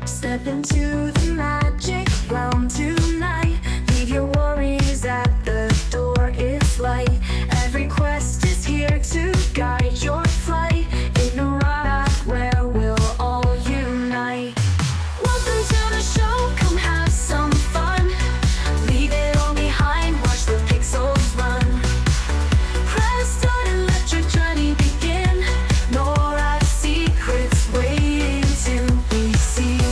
Step into the magic realm tonight. Leave your worries at the door, it's light. Every quest is here to guide your flight. In a path where we'll all unite. Welcome to the show, come have some fun. Leave it all behind, watch the pixels run. Press start and let your journey begin. Nora's secrets waiting to be seen.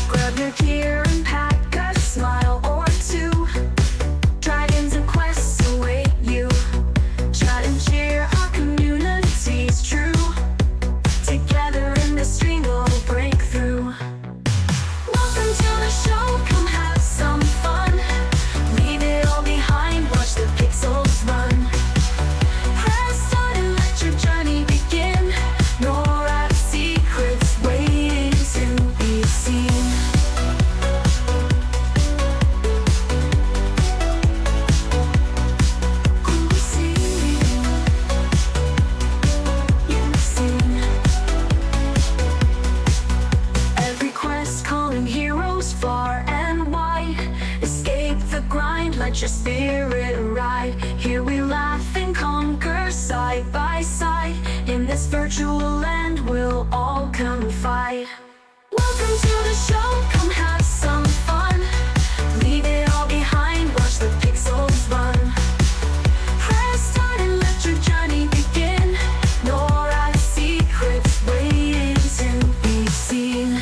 Grab your gear and pack a smile or two. Dragons and quests await you. Chat and cheer, our community's true. Together in this dream we'll break through. Welcome to the show, come have some fun. Leave it all behind, watch the pixels run. Press start and let your journey begin. Nora's secrets waiting to be seen. Every quest calling heroes far and wide. Escape the grind, let your spirit ride. Here we laugh and conquer side by side. In this virtual land we'll all confide. Welcome to the show, come have some fun. Leave it all behind, watch the pixels run. Press start and let your journey begin. Nora's secrets waiting to be seen.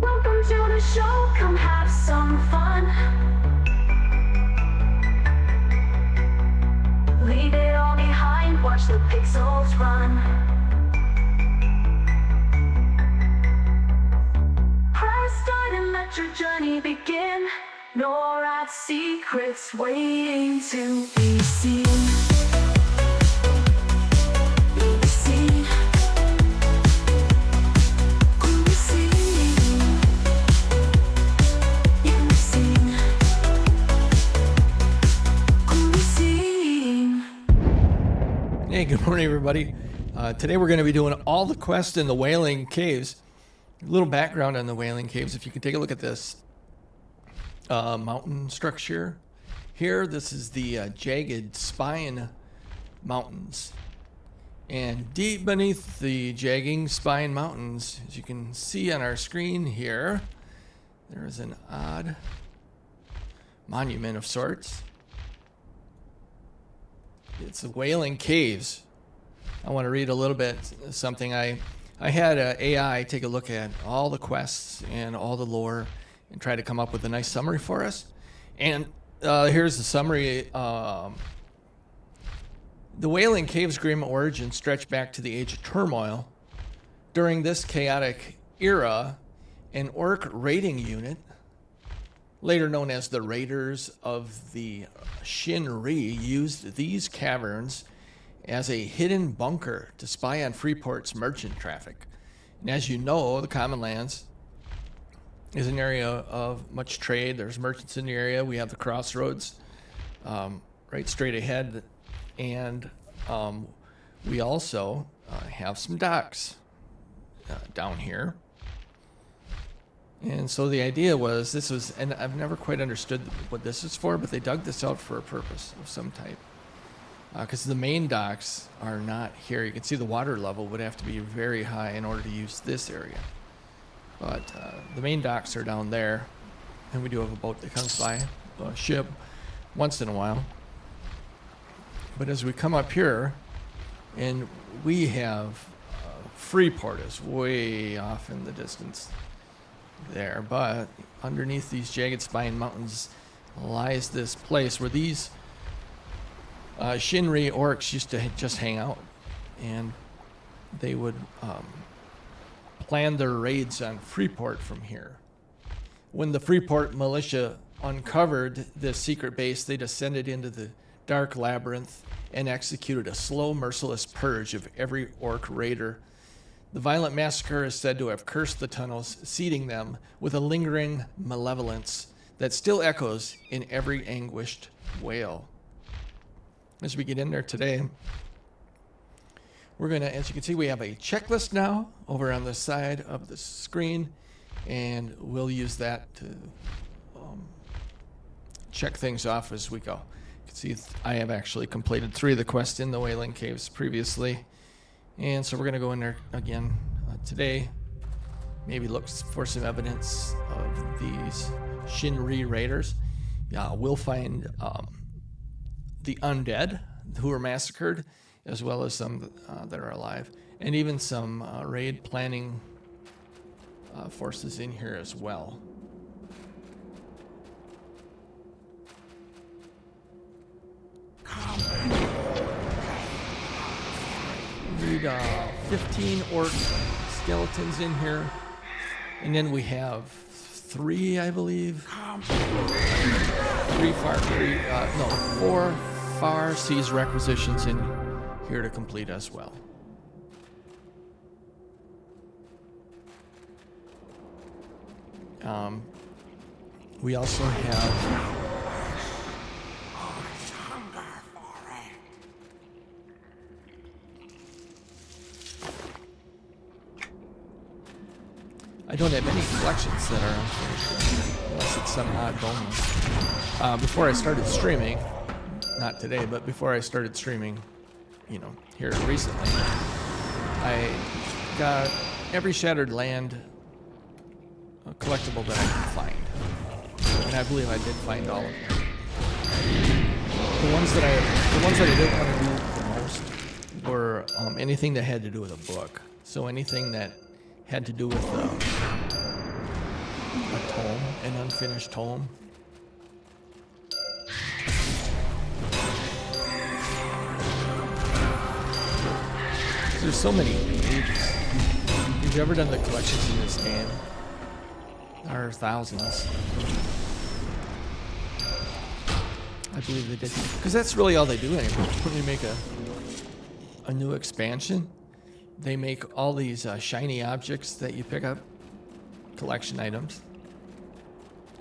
Welcome to the show, come have some fun. Leave it all behind, watch the pixels run. Press start and let your journey begin. Nora's secrets waiting to be seen. Be seen. Be seen. Be seen. Be seen. Hey, good morning, everybody. Today we're going to be doing all the quests in the Wailing Caves. A little background on the Wailing Caves. If you can take a look at this mountain structure here, this is the Jagged Spine Mountains. And deep beneath the Jagging Spine Mountains, as you can see on our screen here, there is an odd monument of sorts. It's the Wailing Caves. I want to read a little bit something. I had a AI take a look at all the quests and all the lore and try to come up with a nice summary for us. And here's the summary. The Wailing Caves' grim origins stretch back to the Age of Turmoil. During this chaotic era, an orc raiding unit, later known as the Raiders of the Shinri, used these caverns as a hidden bunker to spy on Freeport's merchant traffic. And as you know, the Common Lands is an area of much trade. There's merchants in the area. We have the crossroads right straight ahead. And we also have some docks down here. And so the idea was this was, and I've never quite understood what this is for, but they dug this out for a purpose of some type. Because the main docks are not here. You can see the water level would have to be very high in order to use this area. But the main docks are down there. And we do have a boat that comes by, a ship, once in a while. But as we come up here, and we have Freeport is way off in the distance there, but underneath these Jagged Spine Mountains lies this place where these Shinri orcs used to just hang out, and they would plan their raids on Freeport from here. When the Freeport militia uncovered this secret base, they descended into the dark labyrinth and executed a slow, merciless purge of every orc raider. The violent massacre is said to have cursed the tunnels, seeding them with a lingering malevolence that still echoes in every anguished wail. As we get in there today, we're going to, as you can see, we have a checklist now over on the side of the screen, and we'll use that to check things off as we go. You can see I have actually completed 3 of the quests in the Wailing Caves previously, and so we're going to go in there again today, maybe look for some evidence of these Shinri raiders. We'll find the undead who were massacred, as well as some that are alive, and even some raid planning forces in here as well. Read 15 orc skeletons in here, and then we have 3, I believe. 4 far seas requisitions in here to complete as well. We also have I don't have any collections that are unfinished, unless it's some odd bonus. Before I started streaming, not today, but before I started streaming, here recently, I got every Shattered Land collectible that I could find, and I believe I did find all of them. The ones that I didn't want to do the most were anything that had to do with a book. So anything that had to do with a tome, an unfinished tome. There's so many pages. If you've ever done the collections in this game, there are thousands. I believe they did. Because that's really all they do anymore. When they make a new expansion, they make all these shiny objects that you pick up, collection items.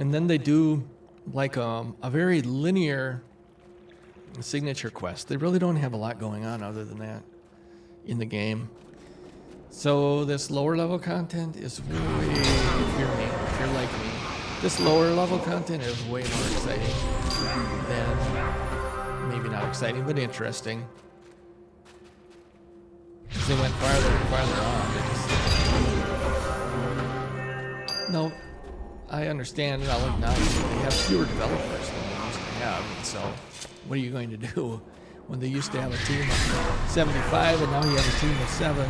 And then they do like a very linear signature quest. They really don't have a lot going on other than that in the game. So this lower level content is way, if you're like me, this lower level content is way more exciting than, maybe not exciting, but interesting. Because they went farther and farther on. No, I understand, and I'll acknowledge that they have fewer developers than they used to have. And so what are you going to do when they used to have a team of 75 and now you have a team of 7?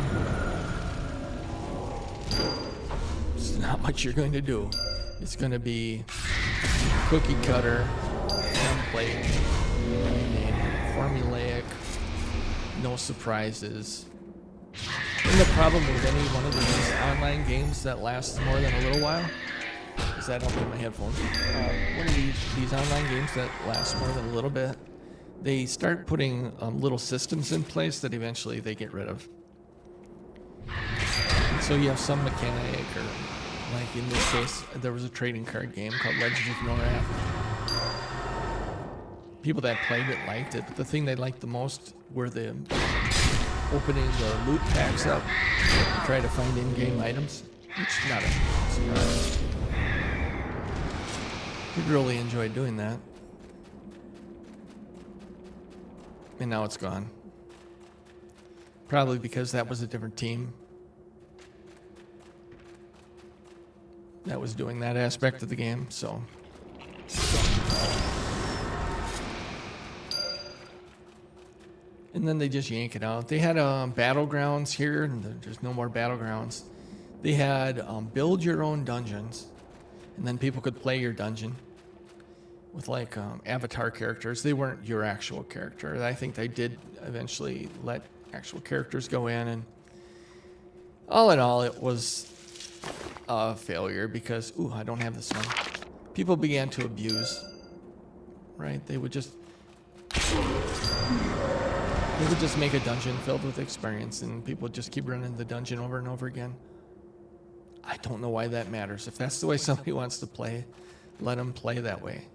There's not much you're going to do. It's going to be cookie cutter, template, formulaic, no surprises. And the problem with any one of these online games that lasts more than a little while is I don't get my headphones. One of these online games that last more than a little bit, they start putting little systems in place that eventually they get rid of. And so you have some mechanic, or like in this case, there was a trading card game called Legends of Norath. People that played it liked it, but the thing they liked the most were the opening the loot packs up and try to find in-game items. Which not a surprise. We really enjoyed doing that. And now it's gone. Probably because that was a different team that was doing that aspect of the game, so. And then they just yank it out. They had battlegrounds here, and there's no more battlegrounds. They had build your own dungeons, and then people could play your dungeon with like avatar characters. They weren't your actual character. I think they did eventually let actual characters go in, and all in all, it was a failure because, I don't have this one. People began to abuse, right? They would just They would just make a dungeon filled with experience and people would just keep running the dungeon over and over again. I don't know why that matters. If that's the way somebody wants to play, let them play that way.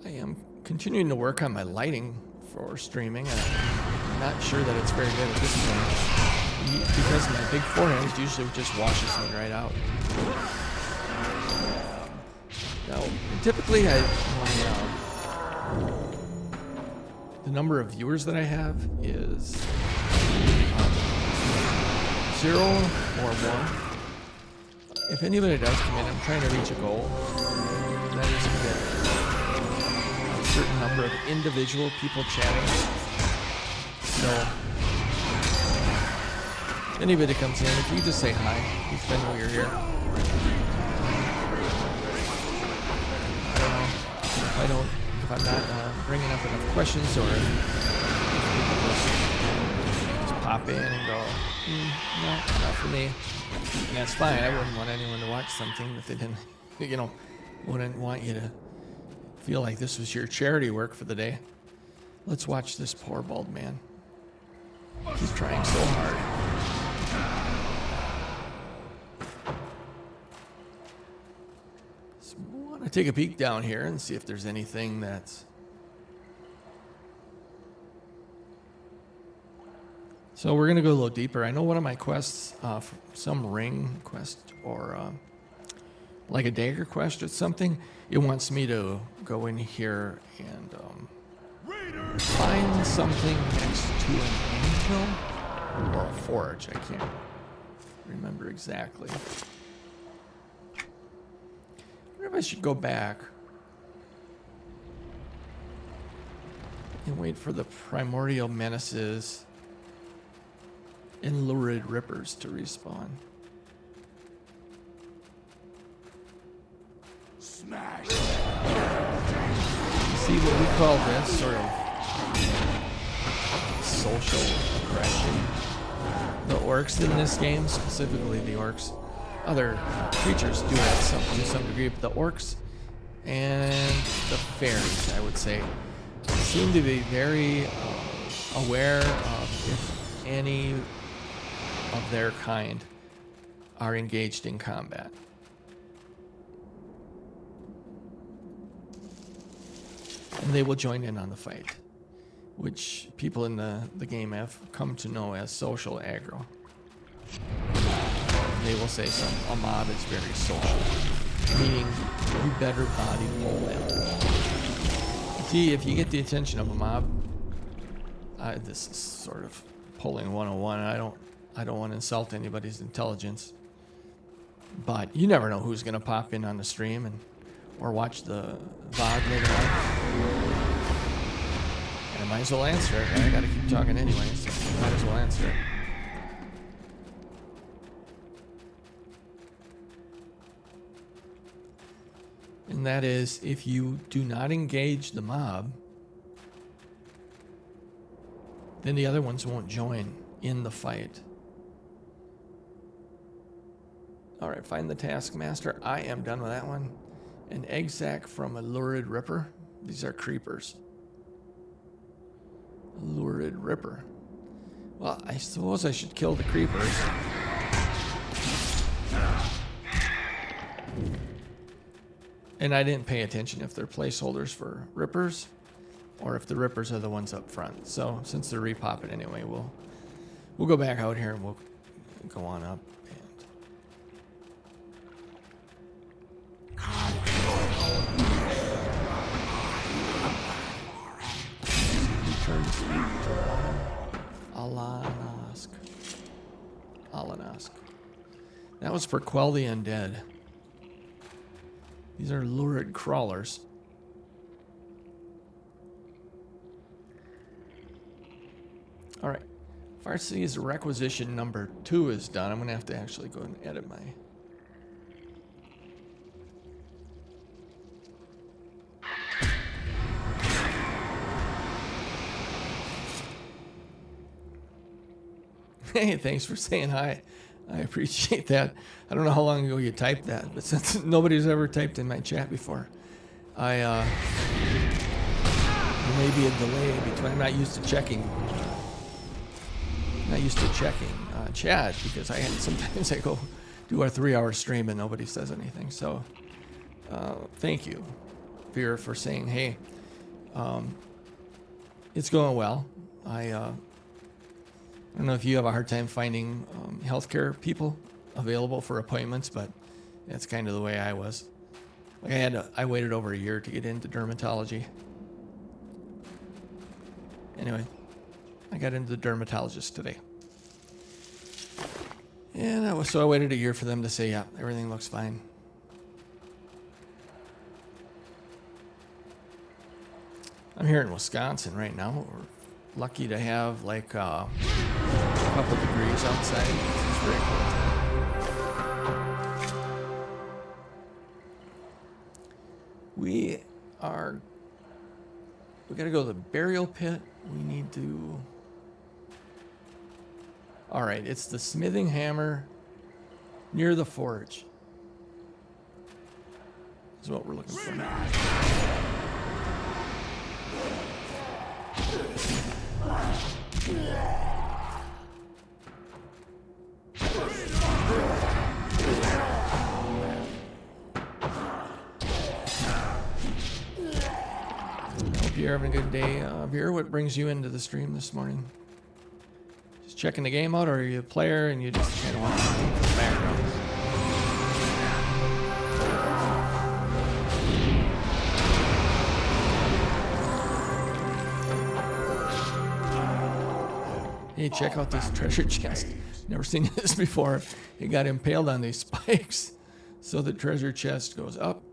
I am continuing to work on my lighting for streaming, and I'm not sure that it's very good at this point. Because my big forehead usually just washes me right out. Now, typically, the number of viewers that I have is 0 or 1. If anybody does come in, I'm trying to reach a goal. That is to get a certain number of individual people chatting. So, if anybody comes in, if you just say hi, just then know you're here. If I'm not bringing up enough questions, or if people just pop in and go, no, not for me. And that's fine. I wouldn't want anyone to watch something that they didn't, wouldn't want you to feel like this was your charity work for the day. Let's watch this poor bald man. He's trying so hard. I want to take a peek down here and see if there's anything that's... So we're going to go a little deeper. I know one of my quests, some ring quest or like a dagger quest or something, it wants me to go in here and find something next to an anvil or a forge. I can't remember exactly. I wonder if I should go back and wait for the primordial menaces and lurid rippers to respawn. Smash. See what we call this sort of social aggression. The orcs in this game, specifically the orcs, other creatures do that to some degree, but the orcs and the fairies, I would say, seem to be very aware of if any of their kind are engaged in combat. And they will join in on the fight, which people in the game have come to know as social aggro. They will say a mob is very social, meaning you better body pull them. See, if you get the attention of a mob, this is sort of pulling 101. I don't want to insult anybody's intelligence, but you never know who's going to pop in on the stream or watch the VOD later on. And I might as well answer it. I got to keep talking anyway, so I might as well answer it. And that is, if you do not engage the mob, then the other ones won't join in the fight. All right, find the taskmaster. I am done with that one. An egg sac from a lurid ripper. These are creepers. Lurid ripper. Well, I suppose I should kill the creepers. And I didn't pay attention if they're placeholders for rippers or if the rippers are the ones up front. So since they're repopping anyway, we'll go back out here and we'll go on up return to Alanask. That was for Quell the Undead. These are lurid crawlers. All right. Farsi's requisition number 2 is done. I'm going to have to actually go and edit my... Hey, thanks for saying hi. I appreciate that. I don't know how long ago you typed that, but since nobody's ever typed in my chat before, there may be a delay between. I'm not used to checking. Chat because sometimes I go do our 3-hour stream and nobody says anything. So thank you, Vera, for saying, hey, it's going well. I don't know if you have a hard time finding healthcare people available for appointments, but that's kind of the way I was. Like I waited over a year to get into dermatology. Anyway, I got into the dermatologist today. And so I waited a year for them to say, yeah, everything looks fine. I'm here in Wisconsin right now. We're lucky to have like a couple degrees outside. It's very cool. We gotta go to the burial pit. We need to. All right, it's the smithing hammer near the forge. Is what we're looking for now. Hope you're having a good day. Vera, what brings you into the stream this morning? Just checking the game out, or are you a player and you just kind of want something from the background? Hey, check out this treasure chest. Never seen this before. It got impaled on these spikes. So the treasure chest goes up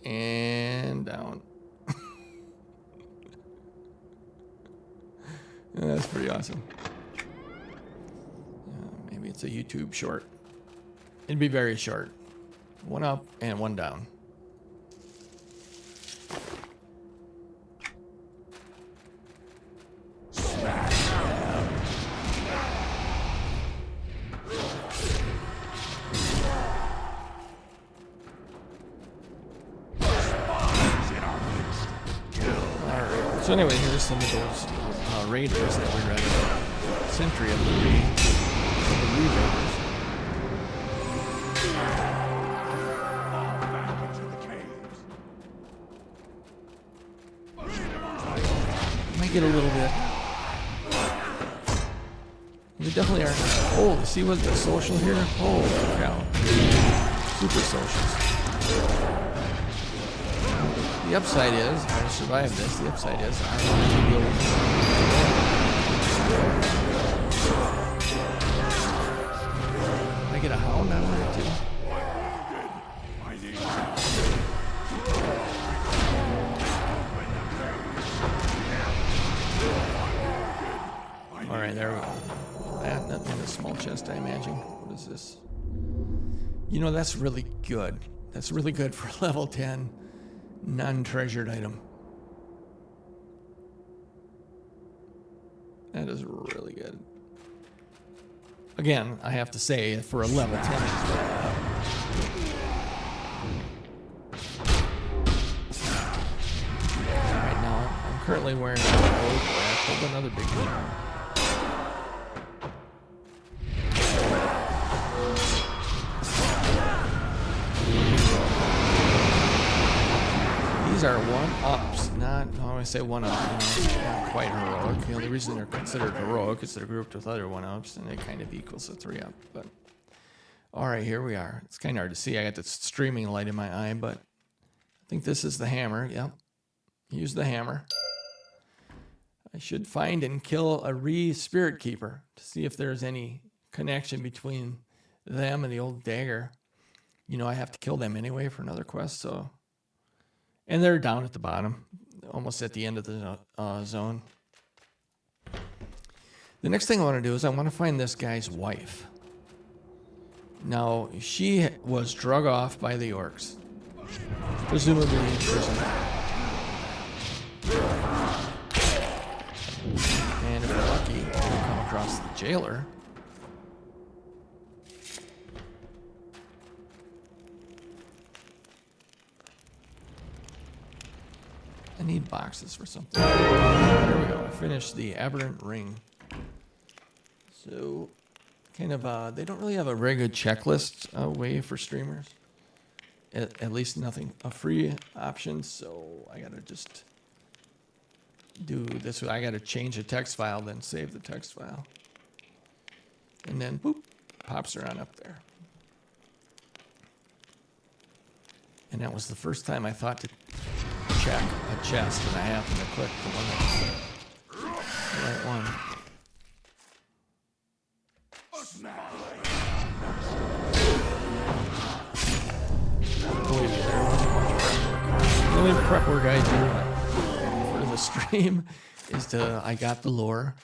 and down. Yeah, that's pretty awesome. Maybe it's a YouTube short. It'd be very short. One up and one down. So anyway, here's some of those raiders that we read about. Sentry of the Raiders. Might get a little bit. We definitely are. Oh, see what the social here? Holy cow. Super socials. The upside is, if I survive this, the upside is I want to be able to... I get a hound out of there too. Alright, there we go. Nothing in the small chest, I imagine. What is this? You know, that's really good. That's really good for level 10. Non-treasured item. That is really good. Again, I have to say, for a level 10, it's really up. Right now, I'm currently wearing a rogue. Hold another big one. These are one-ups, not, I want to say one-up, not quite heroic. The only reason they're considered heroic is they're grouped with other one-ups, and it kind of equals a 3-up. But all right, here we are. It's kind of hard to see. I got the streaming light in my eye, but I think this is the hammer. Yep. Use the hammer. I should find and kill a Spirit Keeper to see if there's any connection between them and the old dagger. You know, I have to kill them anyway for another quest, so... And they're down at the bottom, almost at the end of the zone. The next thing I want to do is I want to find this guy's wife. Now, she was drug off by the orcs, presumably in prison. And if we're lucky, we'll come across the jailer. need boxes for something. There we go. I finished the Aberrant Ring. So, kind of, they don't really have a very good checklist way for streamers. At least nothing, a free option. So, I got to just do this. I got to change a text file, then save the text file. And then, boop, pops her on up there. And that was the first time I thought to check a chest, and I happened to click the one that's the right one. Believe me, there wasn't much prep work. The only prep work I do for the stream is I got the lore.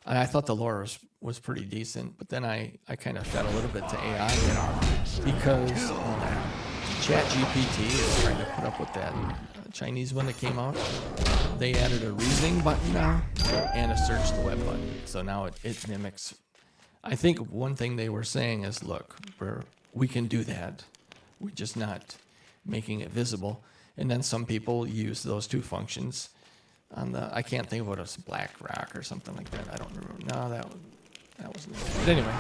And I thought the lore was pretty decent, but then I kind of fed a little bit to AI because ChatGPT is trying to put up with that Chinese one that came out. They added a reasoning button now and a search the web button. So now it mimics. I think one thing they were saying is, look, we can do that. We're just not making it visible. And then some people use those two functions on I can't think of what it was, BlackRock or something like that. I don't remember. No, that wasn't it. But anyway.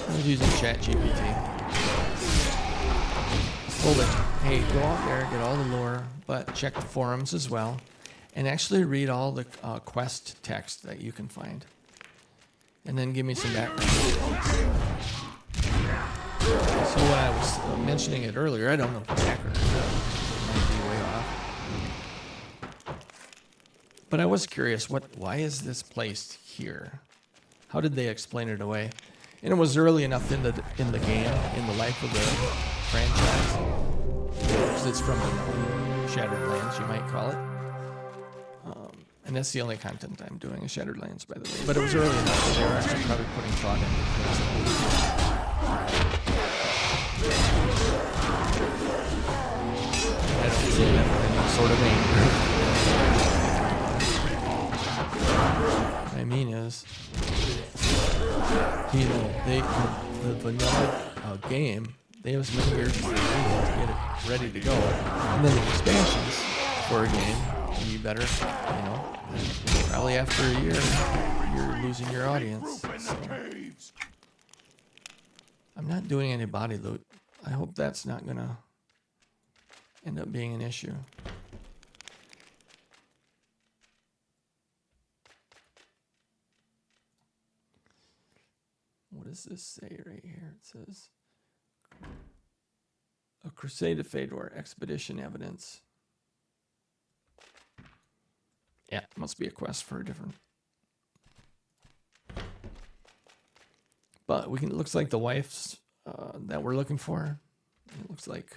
I was using ChatGPT. Told it, hey, go out there, get all the lore, but check the forums as well, and actually read all the quest text that you can find. And then give me some background. So when I was mentioning it earlier, I don't know if it's accurate. It might be way off. But I was curious, why is this placed here? How did they explain it away? And it was early enough in the game, in the life of the franchise, because it's from the Shattered Lands, you might call it. And that's the only content I'm doing, is Shattered Lands, by the way. But it was early enough that they were actually probably putting thought into it. I don't see that with any sort of anger. What I mean is, the vanilla game, they have as many years as they need to get it ready to go. And then the expansions for a game, you better, probably after a year, you're losing your audience. So. I'm not doing any body loot. I hope that's not going to end up being an issue. What does this say right here? It says, a Crusade of Fedor expedition evidence. Yeah, it must be a quest for a different. But it looks like the wife's that we're looking for. It looks like.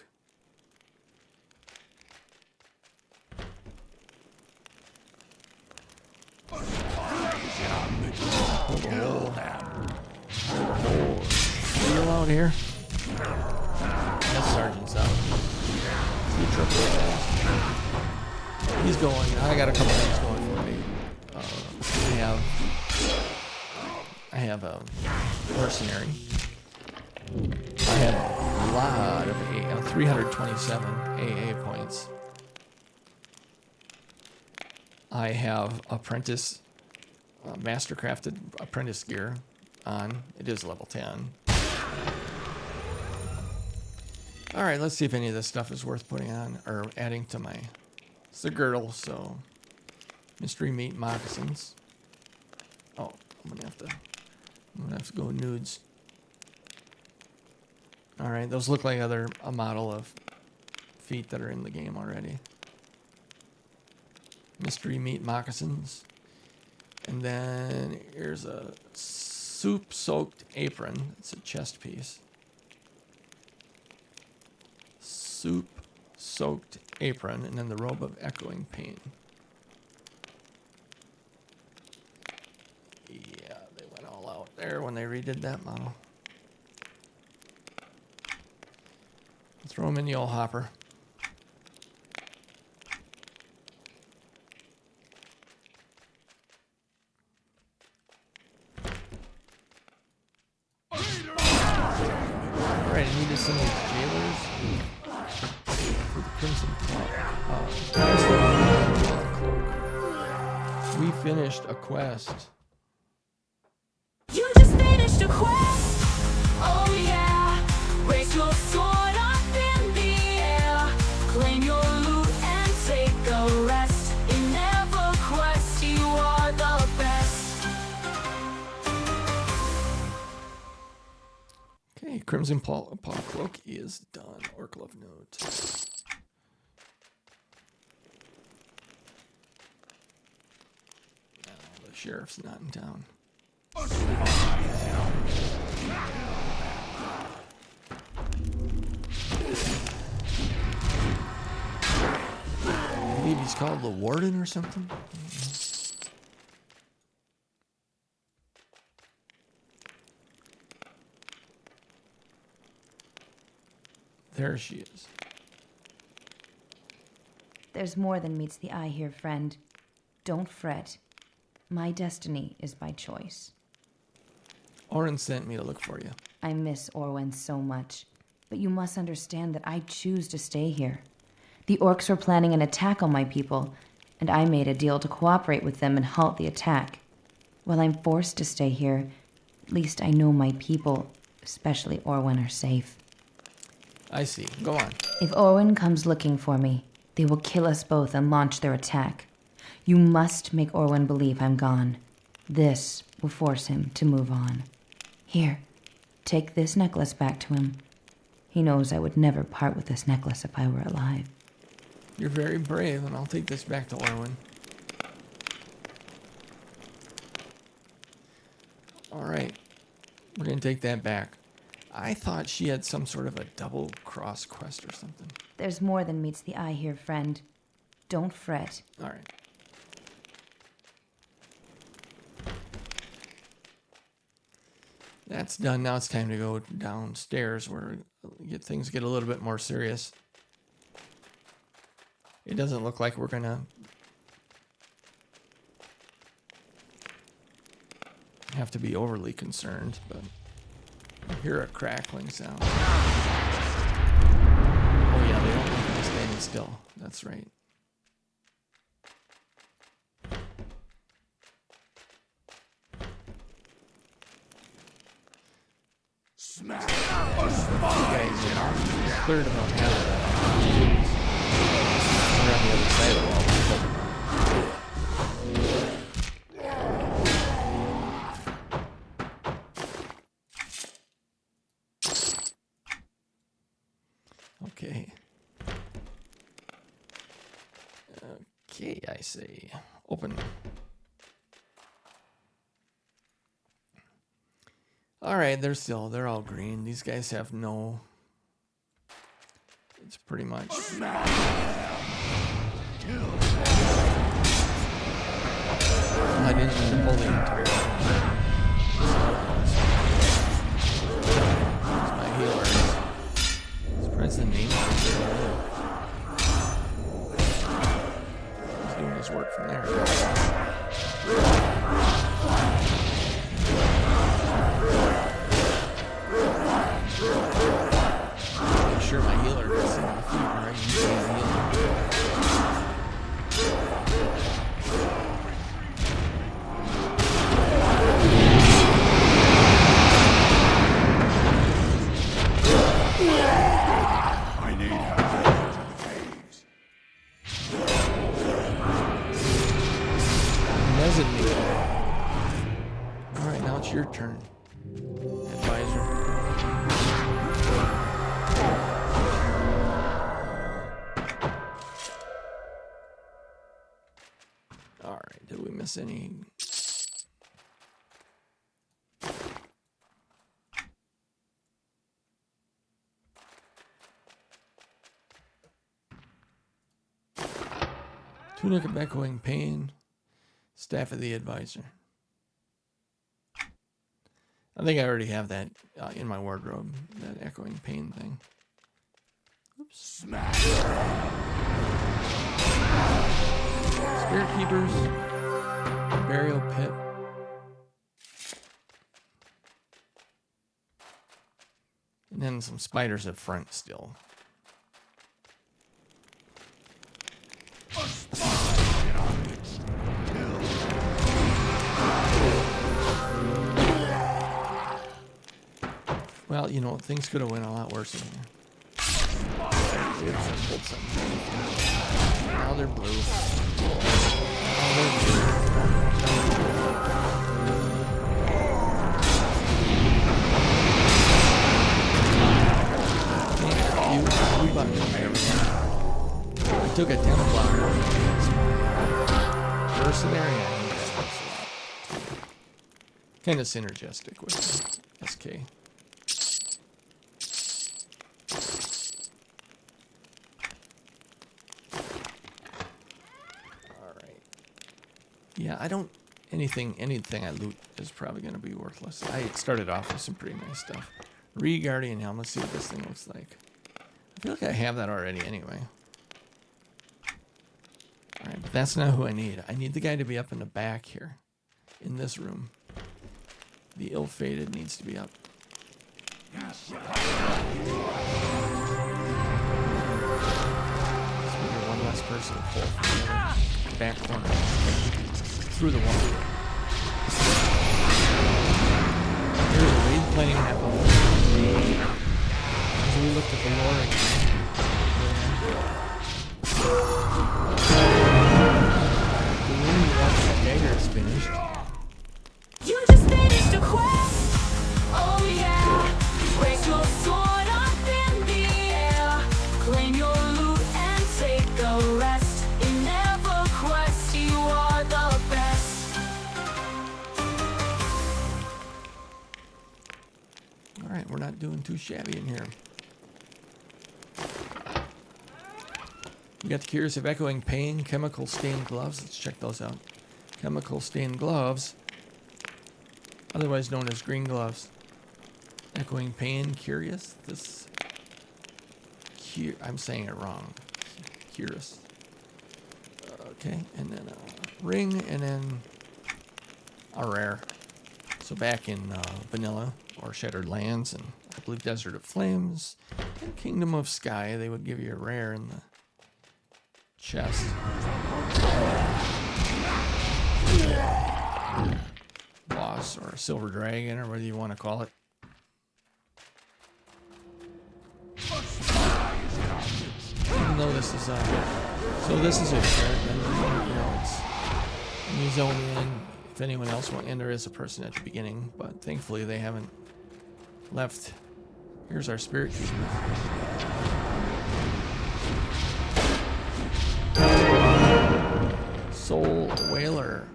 Deal out here. That's Sergeant's out. He's going. I got a couple things going for me. I have a mercenary. I have a lot of 327 AA points. I have apprentice, mastercrafted apprentice gear on. It is level 10. All right, let's see if any of this stuff is worth putting on or adding to my. It's the girdle, so mystery meat moccasins. Oh, I'm gonna have to go nudes. All right, those look like a model of feet that are in the game already. Mystery meat moccasins. And then here's a soup-soaked apron. It's a chest piece. Soup-soaked apron, and then the robe of echoing pain. Yeah, they went all out there when they redid that model. Throw them in the old hopper. Alright, I needed some of these jailers. For the Crimson Cloak. We finished a quest. You just finished a quest. Oh yeah. Raise your sword up in the air. Claim your loot and take a rest. In EverQuest, you are the best. Okay, Crimson Paw Cloak is done. Orc Love Note. No, the sheriff's not in town. I believe he's called the Warden or something. There she is. There's more than meets the eye here, friend. Don't fret. My destiny is by choice. Orin sent me to look for you. I miss Orwen so much, but you must understand that I choose to stay here. The orcs were planning an attack on my people, and I made a deal to cooperate with them and halt the attack. While I'm forced to stay here, at least I know my people, especially Orwen, are safe. I see. Go on. If Orwen comes looking for me, they will kill us both and launch their attack. You must make Orwen believe I'm gone. This will force him to move on. Here, take this necklace back to him. He knows I would never part with this necklace if I were alive. You're very brave, and I'll take this back to Orwin. All right. We're going to take that back. I thought she had some sort of a double-cross quest or something. There's more than meets the eye here, friend. Don't fret. All right. That's done. Now it's time to go downstairs where things get a little bit more serious. It doesn't look like we're going to have to be overly concerned, but I hear a crackling sound. Oh yeah, they don't want me standing still. That's right. Smash! Guys, cleared about half of that. We're on the other side of the wall. Okay. Okay, I say. Open. Alright, they're all green. These guys have no... It's pretty much... I didn't mean to pull the entire thing. There's my healers. Surprised the name of the healer. He's doing his work from there. Make sure my healer gets in my feet where I can use his healing. I need help to the caves. Designate. Alright, now it's your turn, advisor. Alright, did we miss any? Tunic of Echoing Pain, Staff of the Advisor. I think I already have that in my wardrobe, that Echoing Pain thing. Oops. Smash! Spirit Keepers, Burial Pit. And then some spiders up front still. Well, you know, things could have went a lot worse in here. Now they're blue. Now they're blue. I took a 10 block. Mercenary, I think that helps a lot. Kind of synergistic with SK. Alright. Yeah, I don't... Anything I loot is probably going to be worthless. I started off with some pretty nice stuff. Re-Guardian Helm, let's see what this thing looks like. I feel like I have that already anyway. Alright, but that's not who I need. I need the guy to be up in the back here. In this room. The ill-fated needs to be up. So we get one less person to pull from the back corner. Through the wall. Here's a raid planning happening. As we looked at the lore again. The room you watched that dagger is finished. You just finished a quest. Oh yeah. Raise your sword up in the air. Claim your loot and take a rest. In EverQuest, you are the best. Alright, we're not doing too shabby in here. We got the Curious of Echoing Pain, Chemical Stained Gloves. Let's check those out. Chemical Stained Gloves, otherwise known as green gloves. Echoing Pain, Curious. This... I'm saying it wrong. Curious. Okay, and then a ring, and then a rare. So back in Vanilla, or Shattered Lands, and I believe Desert of Flames, and Kingdom of Sky, they would give you a rare in the chest. Boss, or Silver Dragon, or whatever you want to call it. Even though this is so this is a shared dungeon, you know, it's you zone in if anyone else wants, and there is a person at the beginning, but thankfully they haven't left. Here's our spirit cube. Soul Whaler.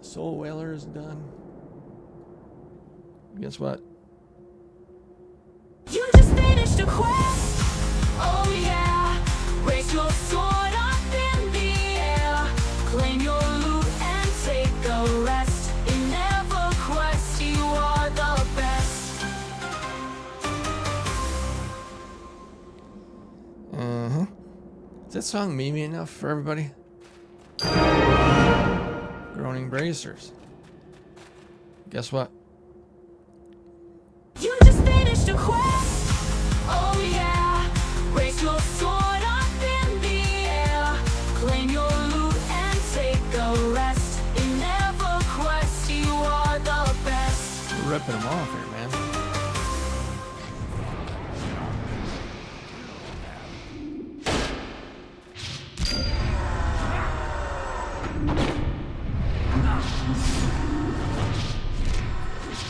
Soul Whaler is done. Guess what? You just finished a quest. Oh yeah. Raise your sword up in the air. Claim your loot and take a rest. In EverQuest, you are the best. Is that song memey enough for everybody? Groaning Bracers. Guess what? You just finished a quest. Oh yeah. Raise your sword up in the air. Claim your loot and take a rest. In EverQuest, you are the best. We're ripping them off here, man.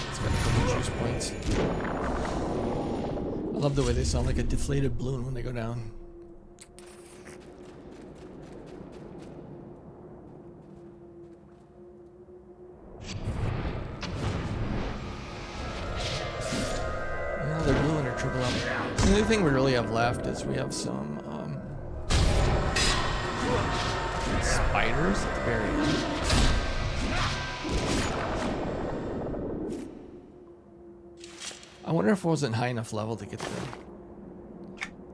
It's got a couple juice points. I love the way they sound like a deflated balloon when they go down. Well, they're blue and they're triple up. The only thing we really have left is we have some spiders at the very end. I wonder if it wasn't high enough level to get them.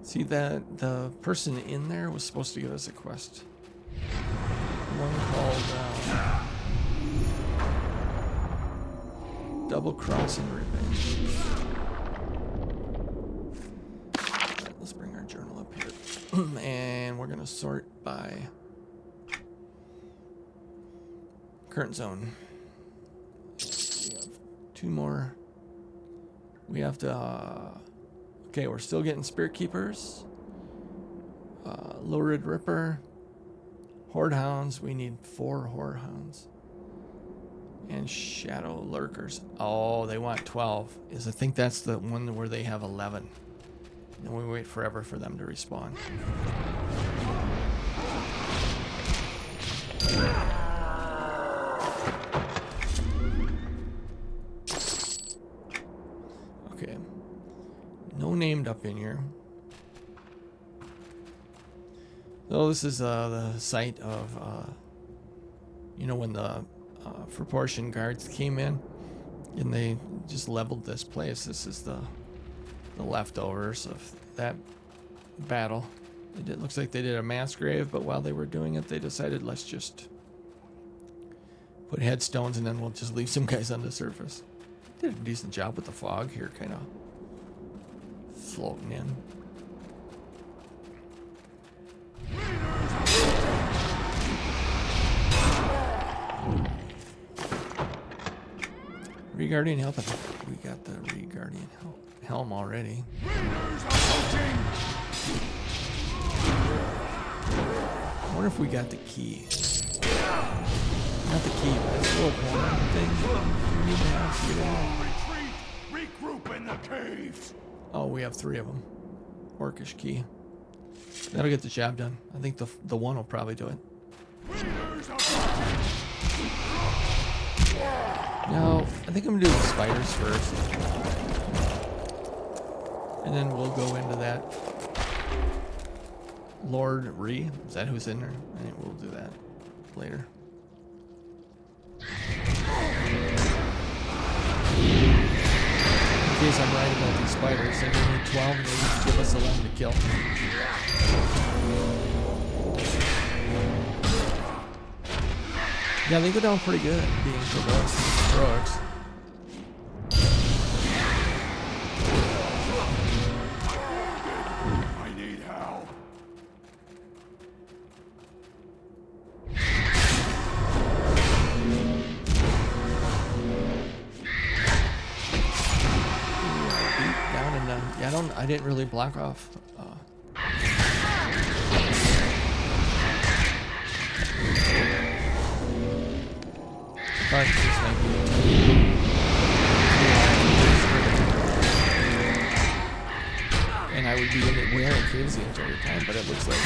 See that the person in there was supposed to give us a quest. One called Double Cross and Revenge. Alright, let's bring our journal up here. And we're gonna sort by current zone. We have 2 more. We have to... okay, we're still getting Spirit Keepers. Lurid Ripper. Horde Hounds. We need 4 Horde Hounds. And Shadow Lurkers. Oh, they want 12. I think that's the one where they have 11. And we wait forever for them to respawn. Okay. No named up in here. So this is the site of, you know, when the proportion guards came in and they just leveled this place. This is the leftovers of that battle. It looks like they did a mass grave, but while they were doing it, they decided let's just put headstones and then we'll just leave some guys on the surface. Did a decent job with the fog here, kind of floating in. Reguardian help. I think we got the Reguardian helm already. I wonder if we got the key. Not the key, but this little horn thing we need to have to get in. Retreat! Regroup in the caves! Oh, we have 3 of them. Orcish key. That'll get the job done. I think the one will probably do it. No, I think I'm gonna do the spiders first. And then we'll go into that Lord Ree. Is that who's in there? I think we'll do that later. In case I'm right about these spiders, they need 12 and they each give us 11 to kill. Yeah, they go down pretty good being heroics. I need help. Down in the, yeah, I didn't really block off. And I would be in the Wailing caves the entire time, but it looks like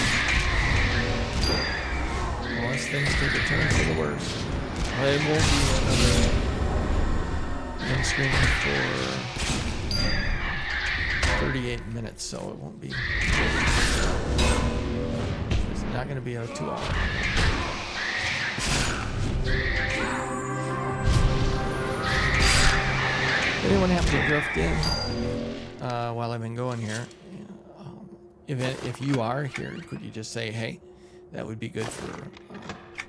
unless things take a turn for the worse. It won't be another end screen for 38 minutes, so it won't be. It's not going to be a 2-hour. Anyone happen to drift in while I've been going here? If you are here, could you just say, hey, that would be good for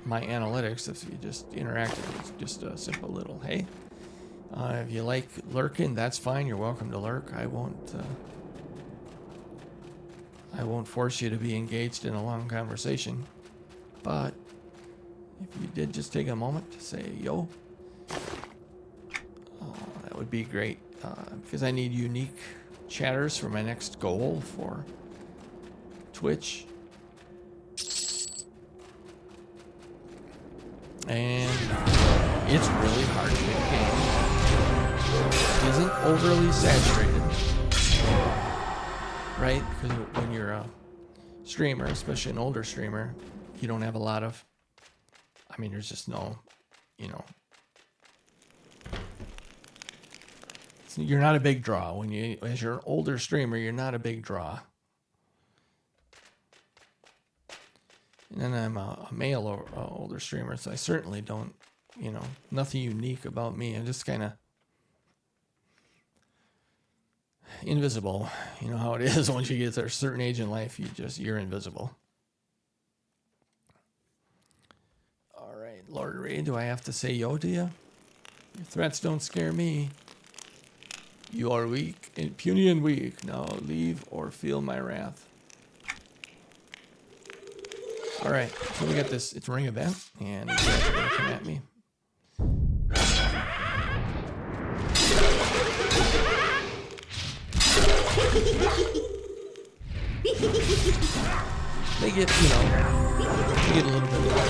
my analytics if you just interacted with just a simple little hey. If you like lurking, that's fine. You're welcome to lurk. I won't force you to be engaged in a long conversation. But if you did just take a moment to say yo, that would be great, because I need unique chatters for my next goal for Twitch. And it's really hard to make a game. It isn't overly saturated, right? Because when you're a streamer, especially an older streamer, you don't have a lot of, I mean, there's just no, you know, you're not a big draw. As you're an older streamer, you're not a big draw. And then I'm a male or older streamer, so I certainly don't, you know, nothing unique about me. I'm just kind of invisible. You know how it is once you get to a certain age in life, you're invisible. All right, Lord Ray, do I have to say yo to you? Your threats don't scare me. You are weak, and puny and weak. Now leave or feel my wrath. All right, so we got this. It's ring event, and these guys are gonna come at me. They get, you know, they get a little bit more.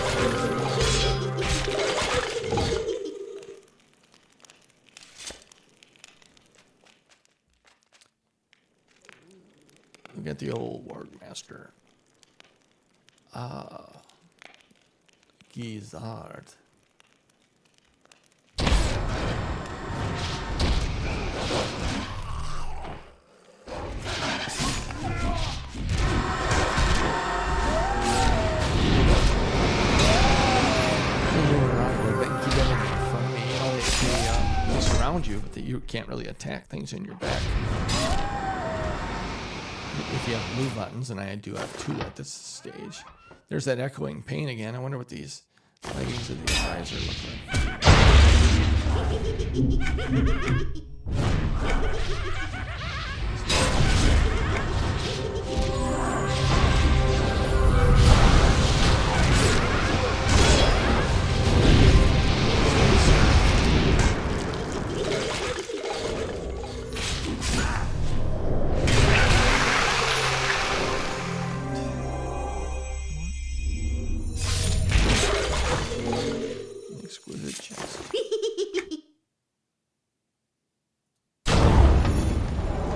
We got the old Ward Master. Gizzard. Surround you, but that you can't really attack things in your back. If you have blue buttons, and I do have 2 at this stage. There's that echoing pain again. I wonder what these leggings of these guys are looking like. Exquisite chest.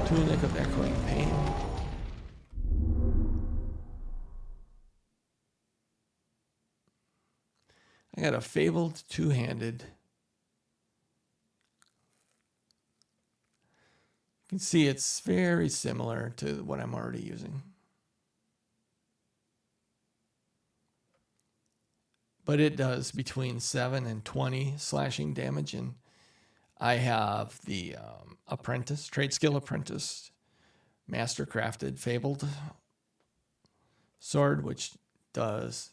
Tunic of echoing pain. I got a fabled 2-handed. You can see it's very similar to what I'm already using. But it does between 7 and 20 slashing damage, and I have the apprentice, trade skill apprentice, master crafted fabled sword, which does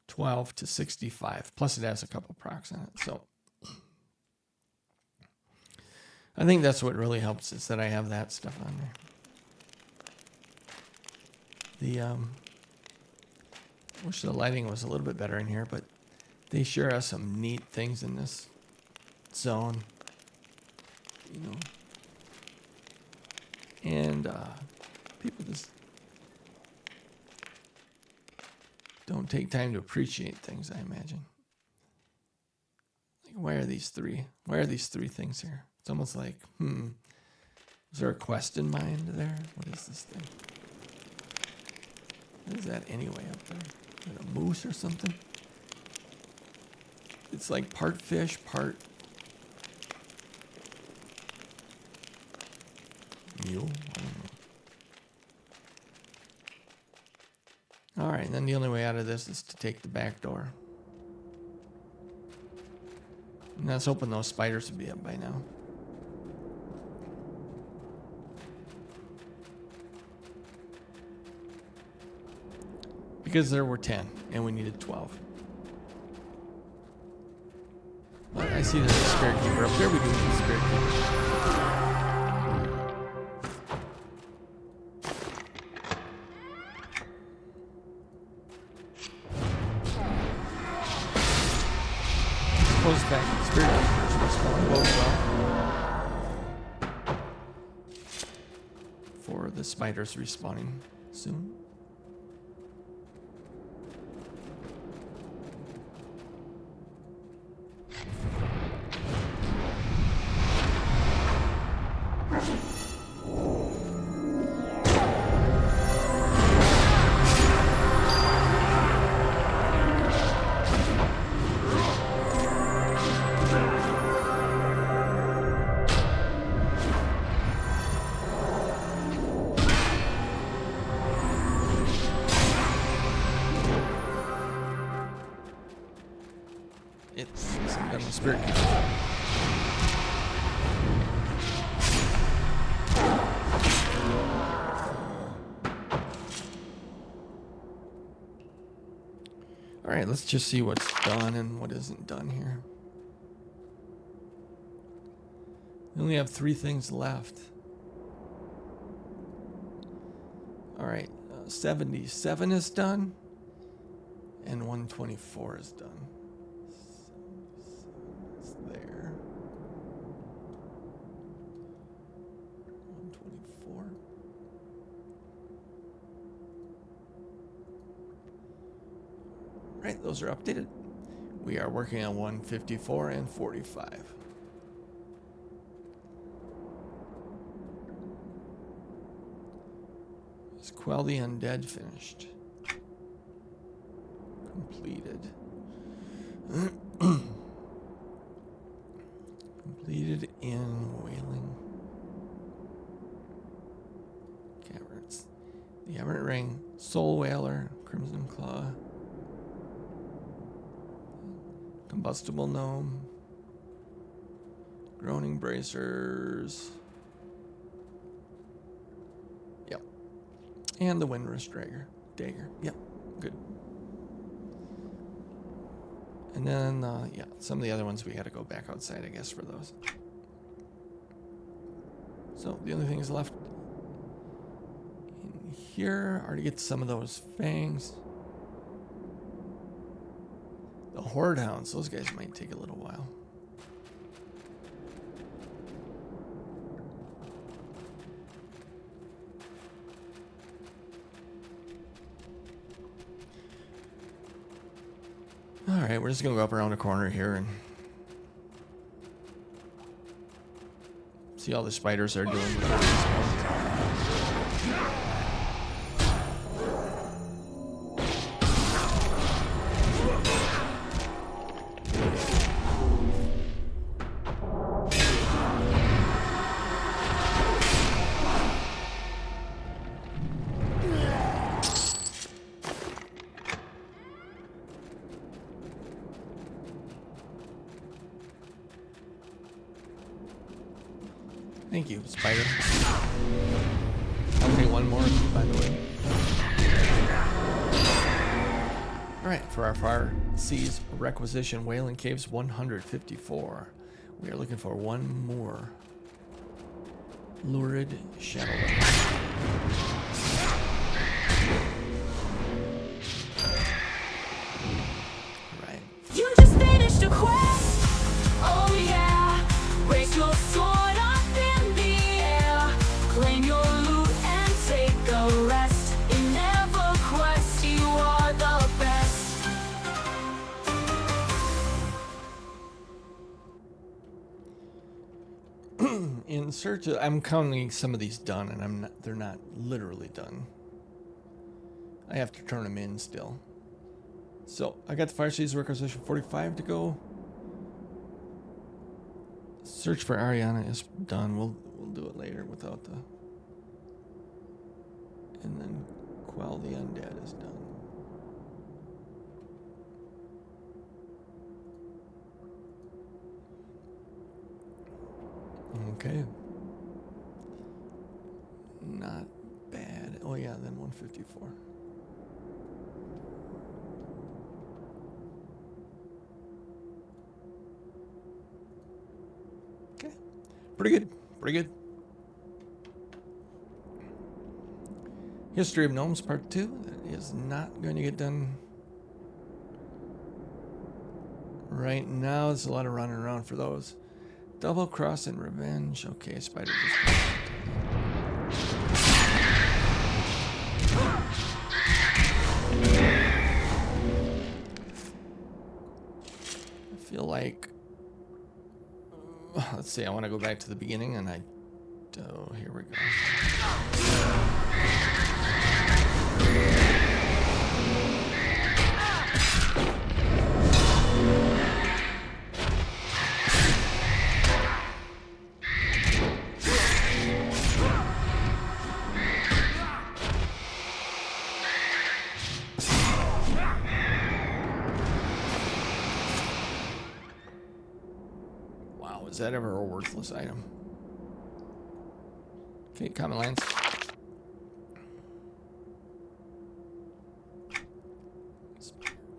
12 to 65. Plus it has a couple procs on it. So I think that's what really helps, is that I have that stuff on there. The wish the lighting was a little bit better in here, but they sure have some neat things in this zone, you know. And people just don't take time to appreciate things, I imagine. Like, why are these 3? Why are these 3 things here? It's almost like, is there a quest in mind there? What is this thing? What is that anyway up there? Is that a moose or something? It's like part fish, part mule. I don't know. All right, and then the only way out of this is to take the back door. And let's hoping those spiders would be up by now. Because there were 10, and we needed 12. But I see there's a spirit keeper up there. We do need a spirit keeper. Suppose the fact that the spirit keepers must go well for the spiders respawning soon. It's some kind of spirit keeper. All right, let's just see what's done and what isn't done here. We only have 3 things left. All right, 77 is done, and 124 is done. It's there. Right, those are updated. We are working on 154 and 45. Is Quell the Undead finished? Completed. Completed in Wailing Caverns. The Aberrant Ring, Soul Whaler, Crimson Claw, Combustible Gnome, Groaning Bracers. Yep. And the Windrush Dagger. Yep. Good. And then, yeah, some of the other ones we had to go back outside, I guess, for those. So the only things left in here are to get some of those fangs. The Horde Hounds, those guys might take a little while. Alright, we're just gonna go up around the corner here and see all the spiders are doing. Thank you, spider. I'll take one more, by the way. Alright, for our Far Seas requisition, Wailing Caves 154. We are looking for one more lurid shadow. Right. You just finished a quest. Oh yeah. Raise your sword up in the air. Claim your loot and take a rest. In EverQuest, you are the best. In search of, I'm counting some of these done, and they're not literally done. I have to turn them in still. So I got the Fire Seas requisition 45 to go. Search for Ariana is done. We'll do it later without the. And then Quell the Undead is done. Okay. Not bad. Oh yeah, then 154. Okay. Pretty good. Pretty good. History of Gnomes Part 2. That is not going to get done right now. There's a lot of running around for those. Double Cross and Revenge. Okay, Spider just. I feel like. Let's see, I want to go back to the beginning and oh, here we go. Wow, is that ever a worthless item? Okay, common lands.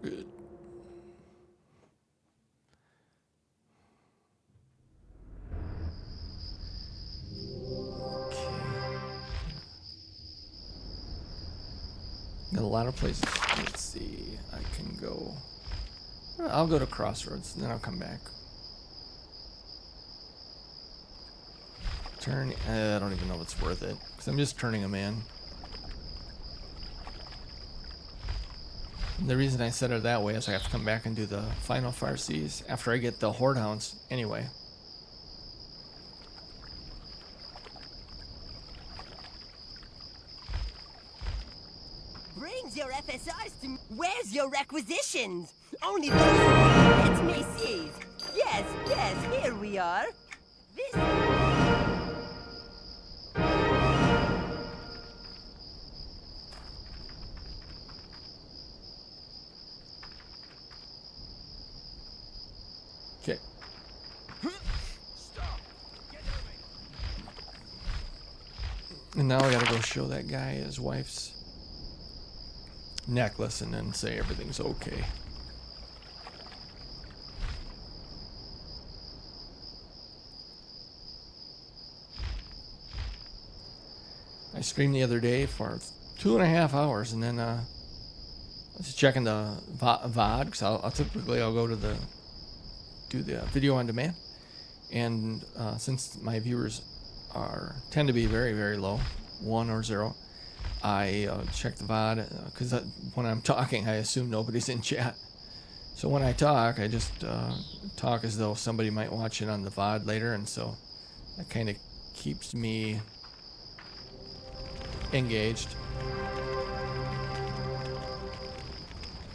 Good. Got a lot of places. Let's see. I can go. I'll go to Crossroads, and then I'll come back. Turn. I don't even know if it's worth it, because I'm just turning them in. And the reason I said it that way is I have to come back and do the final Farsees after I get the Horde Hounds anyway. Brings your FSRs to me. Where's your requisitions? Only those let me see. Yes, here we are. This. Okay. And now I gotta go show that guy his wife's necklace and then say everything's okay. I streamed the other day for 2.5 hours, and then I was checking the VOD because I'll typically go to do the video on demand, and since my viewers tend to be very, very low, 1 or 0, I check the VOD because when I'm talking, I assume nobody's in chat. So when I talk, I just talk as though somebody might watch it on the VOD later, and so that kind of keeps me engaged.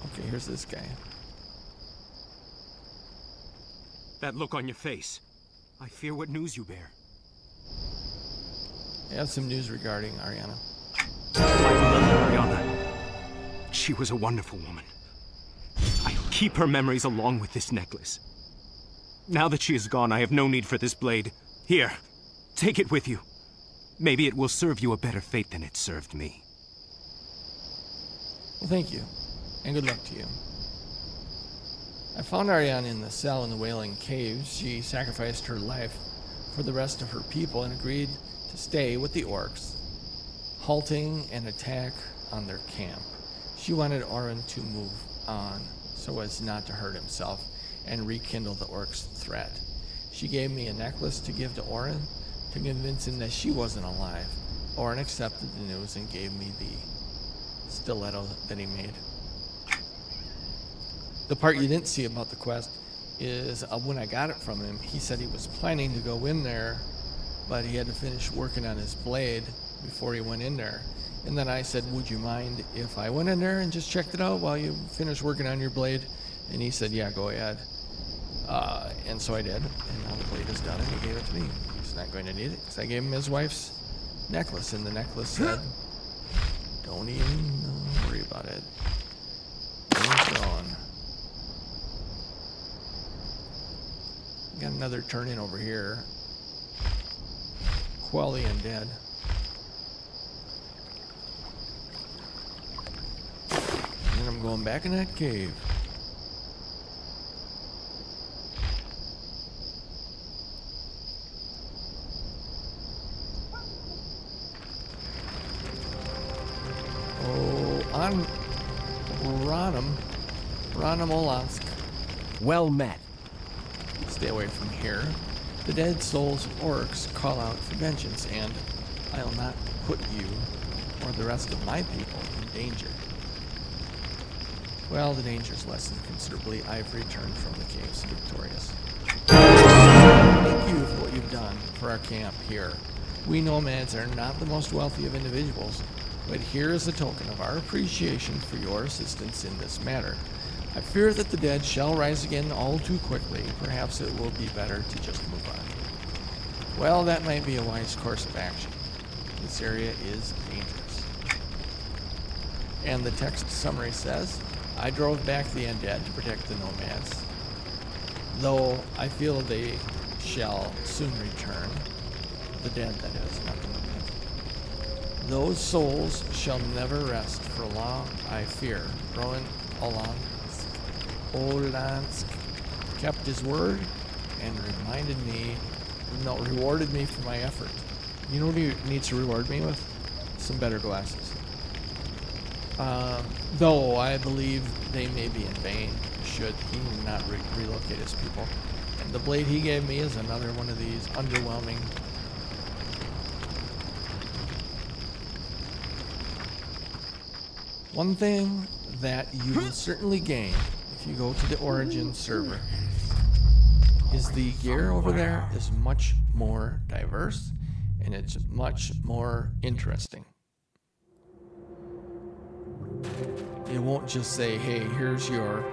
Okay, here's this guy. That look on your face. I fear what news you bear. I have some news regarding Ariana. My beloved Ariana. She was a wonderful woman. I'll keep her memories along with this necklace. Now that she is gone, I have no need for this blade. Here, take it with you. Maybe it will serve you a better fate than it served me. Well, thank you, and good luck to you. I found Ariana in the cell in the Wailing caves. She sacrificed her life for the rest of her people and agreed to stay with the orcs, halting an attack on their camp. She wanted Orin to move on so as not to hurt himself and rekindle the orcs' threat. She gave me a necklace to give to Orin to convince him that she wasn't alive. Orin accepted the news and gave me the stiletto that he made. The part you didn't see about the quest is when I got it from him, he said he was planning to go in there, but he had to finish working on his blade before he went in there. And then I said, would you mind if I went in there and just checked it out while you finish working on your blade? And he said, yeah, go ahead. And so I did, and now the blade is done, and he gave it to me. He's not going to need it, because I gave him his wife's necklace, and the necklace said, don't even worry about it. It's gone. Got another turn-in over here. Quell the undead. And then I'm going back in that cave. On Ranum Olansk. Well met. Stay away from here. The dead souls of orcs call out for vengeance, and I'll not put you or the rest of my people in danger. Well, the danger's lessened considerably. I've returned from the caves victorious. Thank you for what you've done for our camp here. We nomads are not the most wealthy of individuals, but here is a token of our appreciation for your assistance in this matter. I fear that the dead shall rise again all too quickly. Perhaps it will be better to just move on. Well, that might be a wise course of action. This area is dangerous. And the text summary says, I drove back the undead to protect the nomads, though I feel they shall soon return. The dead, that is, not the nomads. Those souls shall never rest for long, I fear. Rowan Olansk kept his word and rewarded me for my effort. You know what he needs to reward me with? Some better glasses. Though I believe they may be in vain should he not relocate his people. And the blade he gave me is another one of these underwhelming. One thing that you will certainly gain if you go to the Origin server is the gear over there is much more diverse and it's much more interesting. It won't just say, hey, here's your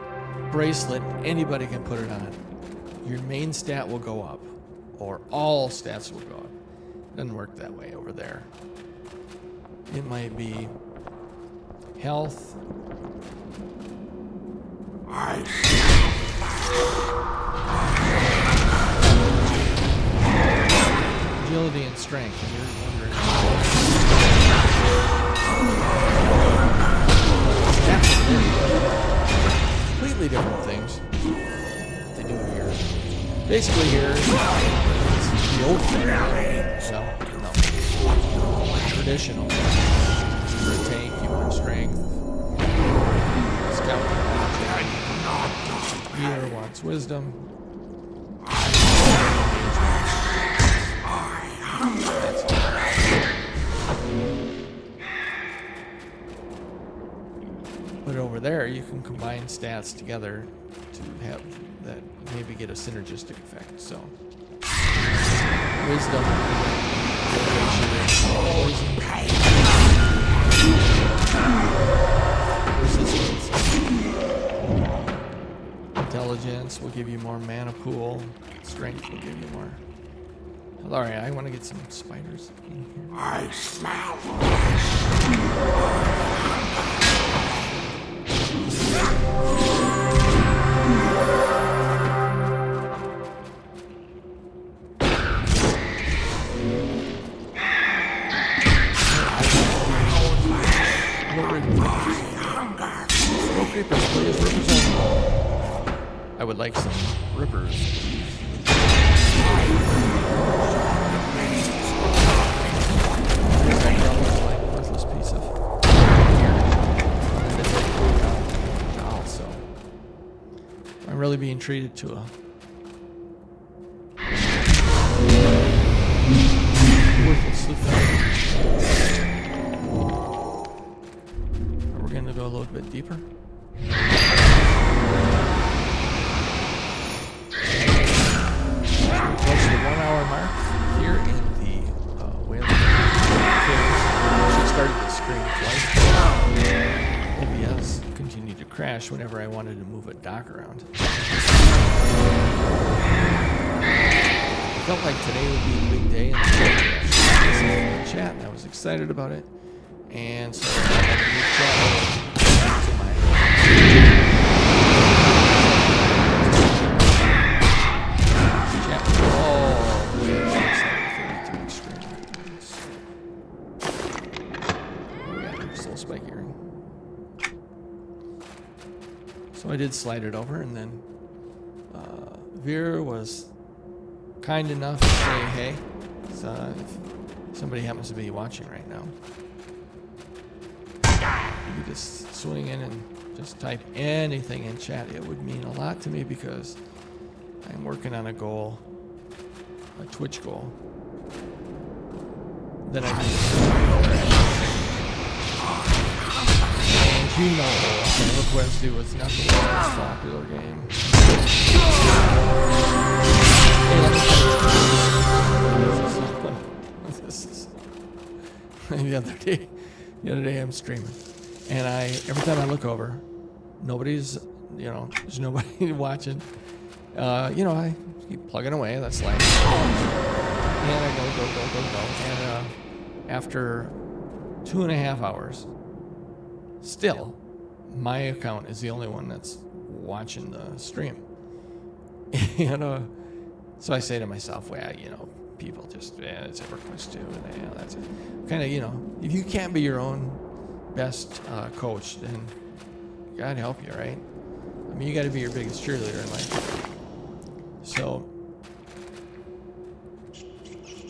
bracelet, anybody can put it on. Your main stat will go up, or all stats will go up. Doesn't work that way over there. It might be health, agility, and strength. And you're wondering, completely different things they do here. Basically here, it's the old thing. No. Traditional. For a tank, you want strength. Scout healer wants wisdom. But over there, you can combine stats together to have that maybe get a synergistic effect. So, wisdom, resistance, intelligence will give you more mana pool. Strength will give you more. All right, I want to get some spiders in here. I smell. I would like some rippers. Like worthless piece of gear. Also, I'm really being treated to a worthless sleuth. We're going to go a little bit deeper. Close to the 1 hour mark here in the Wailing Caves. She started to scream twice. OBS continued to crash whenever I wanted to move a dock around. I felt like today would be a big day in the chat, and I was excited about it. And so I had to move chat to my chat. So I did slide it over, and then Vera was kind enough to say, hey, so if somebody happens to be watching right now, you could just swing in and just type anything in chat. It would mean a lot to me because I'm working on a goal, a Twitch goal, that I need to you know, Request do was not the most popular game. Hey, let me this is the other day I'm streaming, and every time I look over, nobody's, there's nobody watching. I keep plugging away. That's like, and I go, and after 2.5 hours. Still, my account is the only one that's watching the stream. So I say to myself, well, people just, it's a request too, and that's it. Kind of, if you can't be your own best coach, then God help you, right? I mean, you got to be your biggest cheerleader in life. So,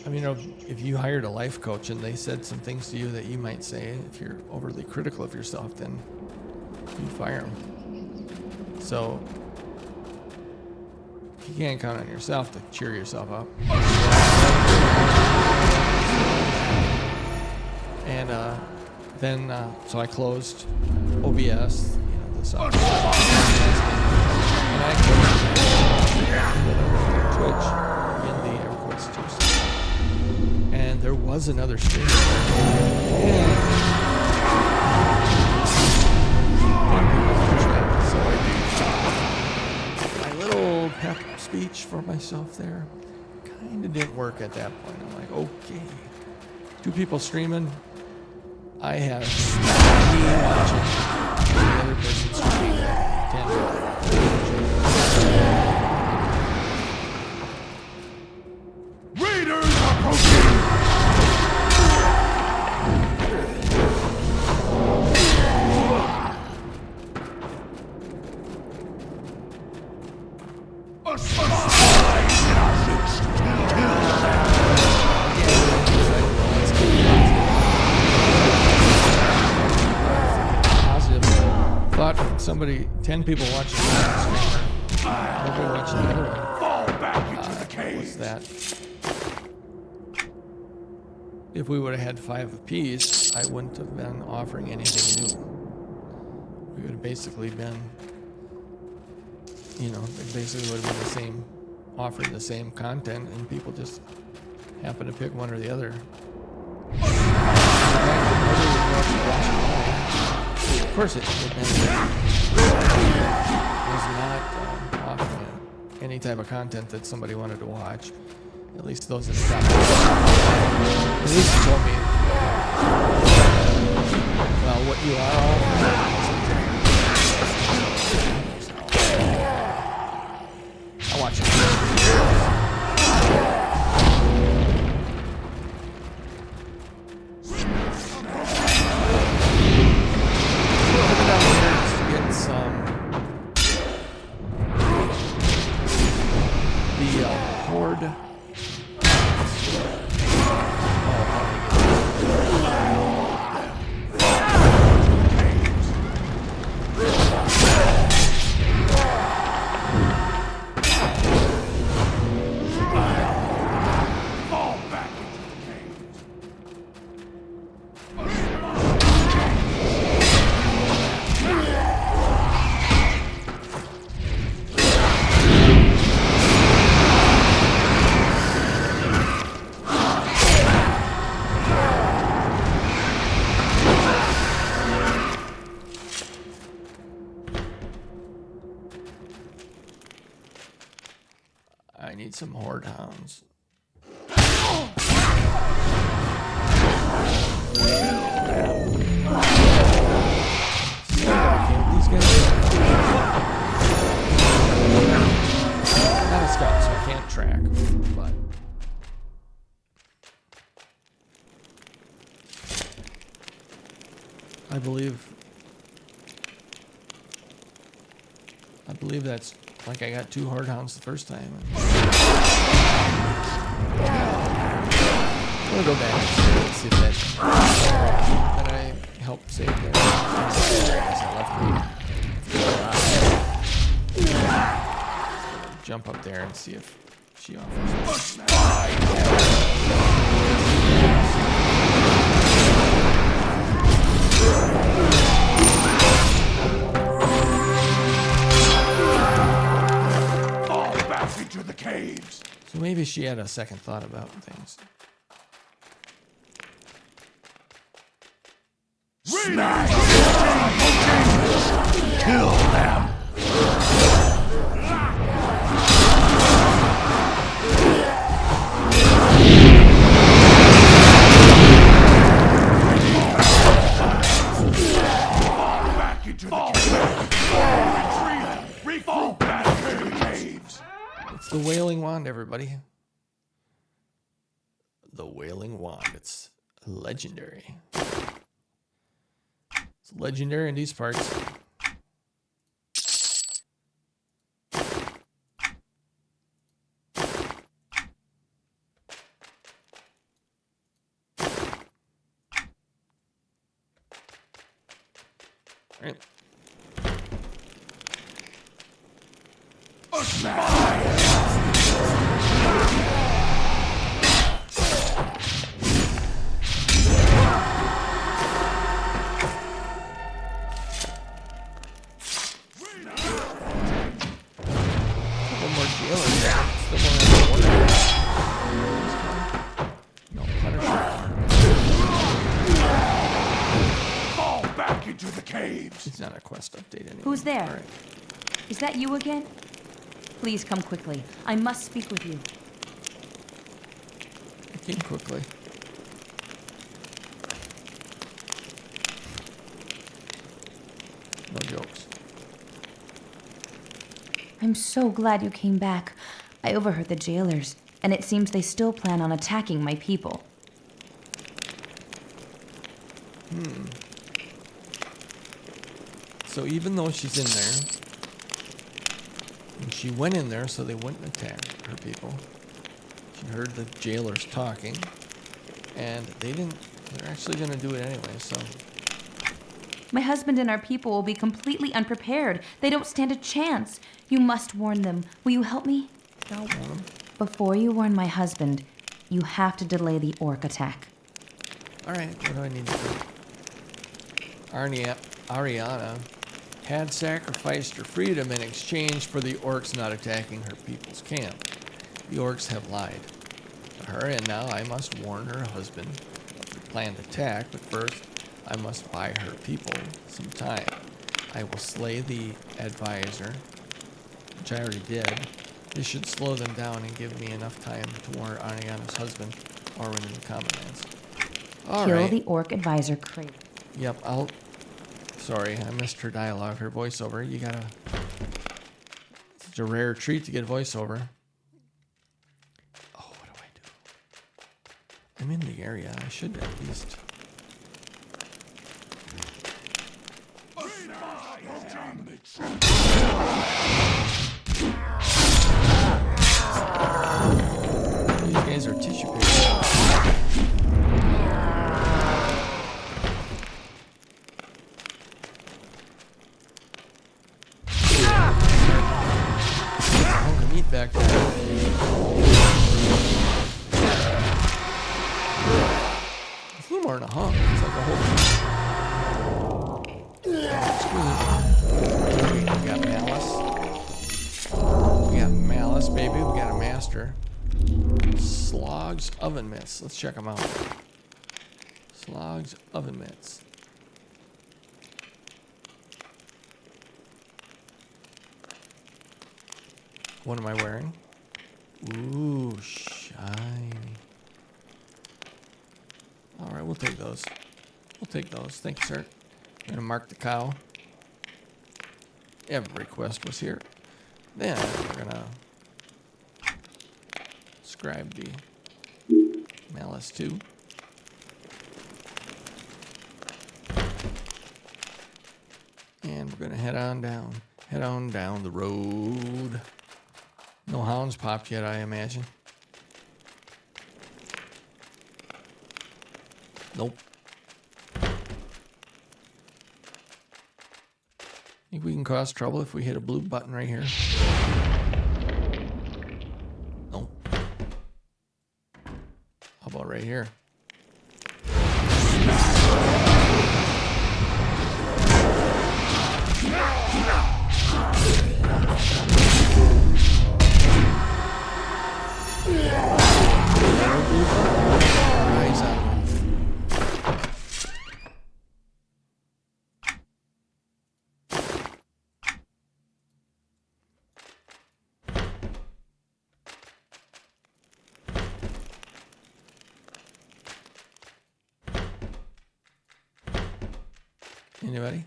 I mean, if you hired a life coach and they said some things to you that you might say, if you're overly critical of yourself, then you fire them. So you can't count on yourself to cheer yourself up. And Then, so I closed OBS, the software. And I closed Twitch in the air quotes Tuesday. And there was another stream. So my little pep speech for myself there kind of didn't work at that point. I'm like, okay, 2 people streaming. I have me watching the other person streaming at 10. Raiders approaching! A spy in our midst! Positive thought from somebody, 10 people watching the stream. Nobody watching the other one. Fall back into the cave! Was that if we would have had 5 apiece, I wouldn't have been offering anything new. We would have basically been, it basically would have been the same, offering the same content, and people just happen to pick one or the other. Of course, it was not offering any type of content that somebody wanted to watch. At least those in the top. At least it told me, well, what you are all. I watch it. Get some the horde. I need some horde hounds. These guys. Not a scout, so I can't track, but I believe that's like I got 2 horde hounds the first time. I'm gonna go back and see if that I helped save there. Jump up there and see if she offers. Fall back into the caves! So maybe she had a second thought about things. Smash! Kill them! Back into the caves! Fall back into the caves! It's the Wailing Wand, everybody. The Wailing Wand. It's legendary. It's legendary in these parts. Right. Still more than one. No, Punisher. Fall back into the caves. It's not a quest update anymore. Who's there? All right. Is that you again? Please come quickly. I must speak with you. I came quickly. No jokes. I'm so glad you came back. I overheard the jailers, and it seems they still plan on attacking my people. So even though she's in there, and she went in there so they wouldn't attack her people, she heard the jailers talking, and they're actually going to do it anyway, so. My husband and our people will be completely unprepared. They don't stand a chance. You must warn them. Will you help me? I'll warn them. Before you warn my husband, you have to delay the orc attack. All right, what do I need to do? Ariana had sacrificed her freedom in exchange for the orcs not attacking her people's camp. The orcs have lied to her, and now I must warn her husband of the planned attack, but first I must buy her people some time. I will slay the advisor, which I already did. This should slow them down and give me enough time to warn Ariana's husband, Orwin in the Commonlands. All Kill right. the orc advisor Crate. Yep, Sorry, I missed her dialogue, her voiceover. You gotta... It's a rare treat to get voiceover. Oh, what do I do? I'm in the area. I should at least... These guys are tissue paper. Meat back there. It's a little more than a hunk. It's like a whole. We got malice. We got malice, baby. We got a master. Slogs oven mitts. Let's check them out. Slogs oven mitts. What am I wearing? Ooh, shiny. All right, we'll take those. We'll take those. Thank you, sir. I'm gonna mark the cow. Every quest was here. Then we're gonna scribe the malice too. And we're gonna head on down. Head on down the road. No hounds popped yet, I imagine. Nope. Think we can cause trouble if we hit a blue button right here? Nope. How about right here? Rise up. Anybody?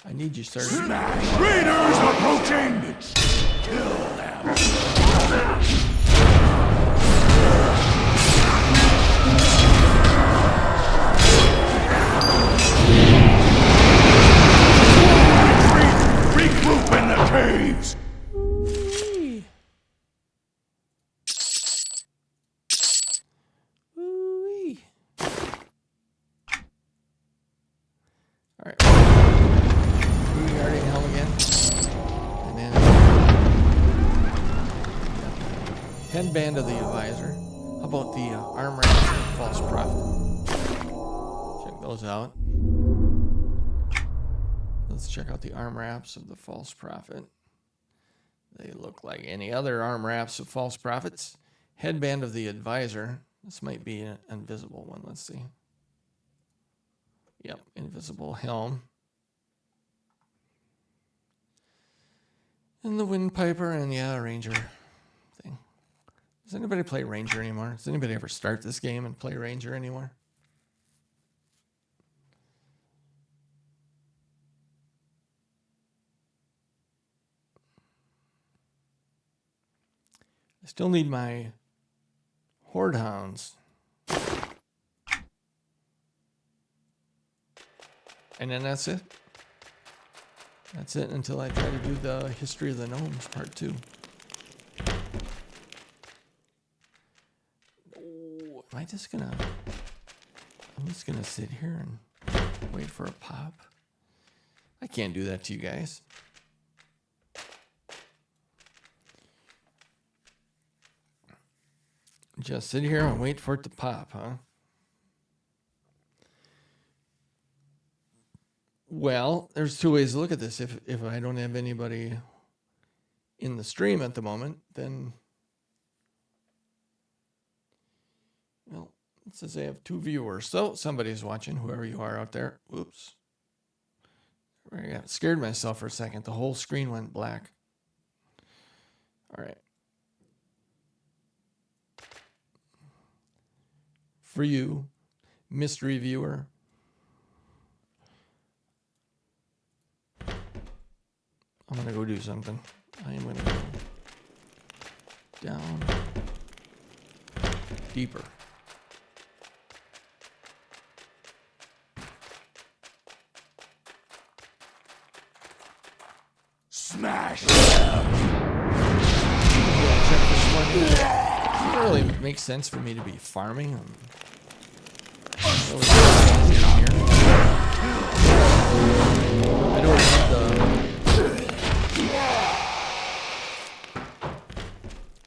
I need you, sir. Raiders approaching! Kill them! Regroup in the caves! Ooh-wee. Ooh-wee. All right. We already in hell again. And then headband of the advisor. How about the arm wraps and false prophet? Check those out. Let's check out the arm wraps of the false prophet. They look like any other arm wraps of false prophets. Headband of the advisor. This might be an invisible one. Let's see. Yep, invisible helm. And the windpiper and yeah, ranger thing. Does anybody play ranger anymore? Does anybody ever start this game and play ranger anymore? I still need my horde hounds. And then that's it. That's it until I try to do the history of the gnomes part 2. Oh, am I just gonna... I'm just gonna sit here and wait for a pop. I can't do that to you guys. Just sit here and wait for it to pop, huh? Well, there's 2 ways to look at this. If I don't have anybody in the stream at the moment, then, well, it says I have 2 viewers. So somebody's watching, whoever you are out there. Whoops. I got scared myself for a second. The whole screen went black. All right. For you, mystery viewer, I'm going to go do something. I am going to go down deeper. Smash! Yeah, check this one. It doesn't really make sense for me to be farming. I don't have the...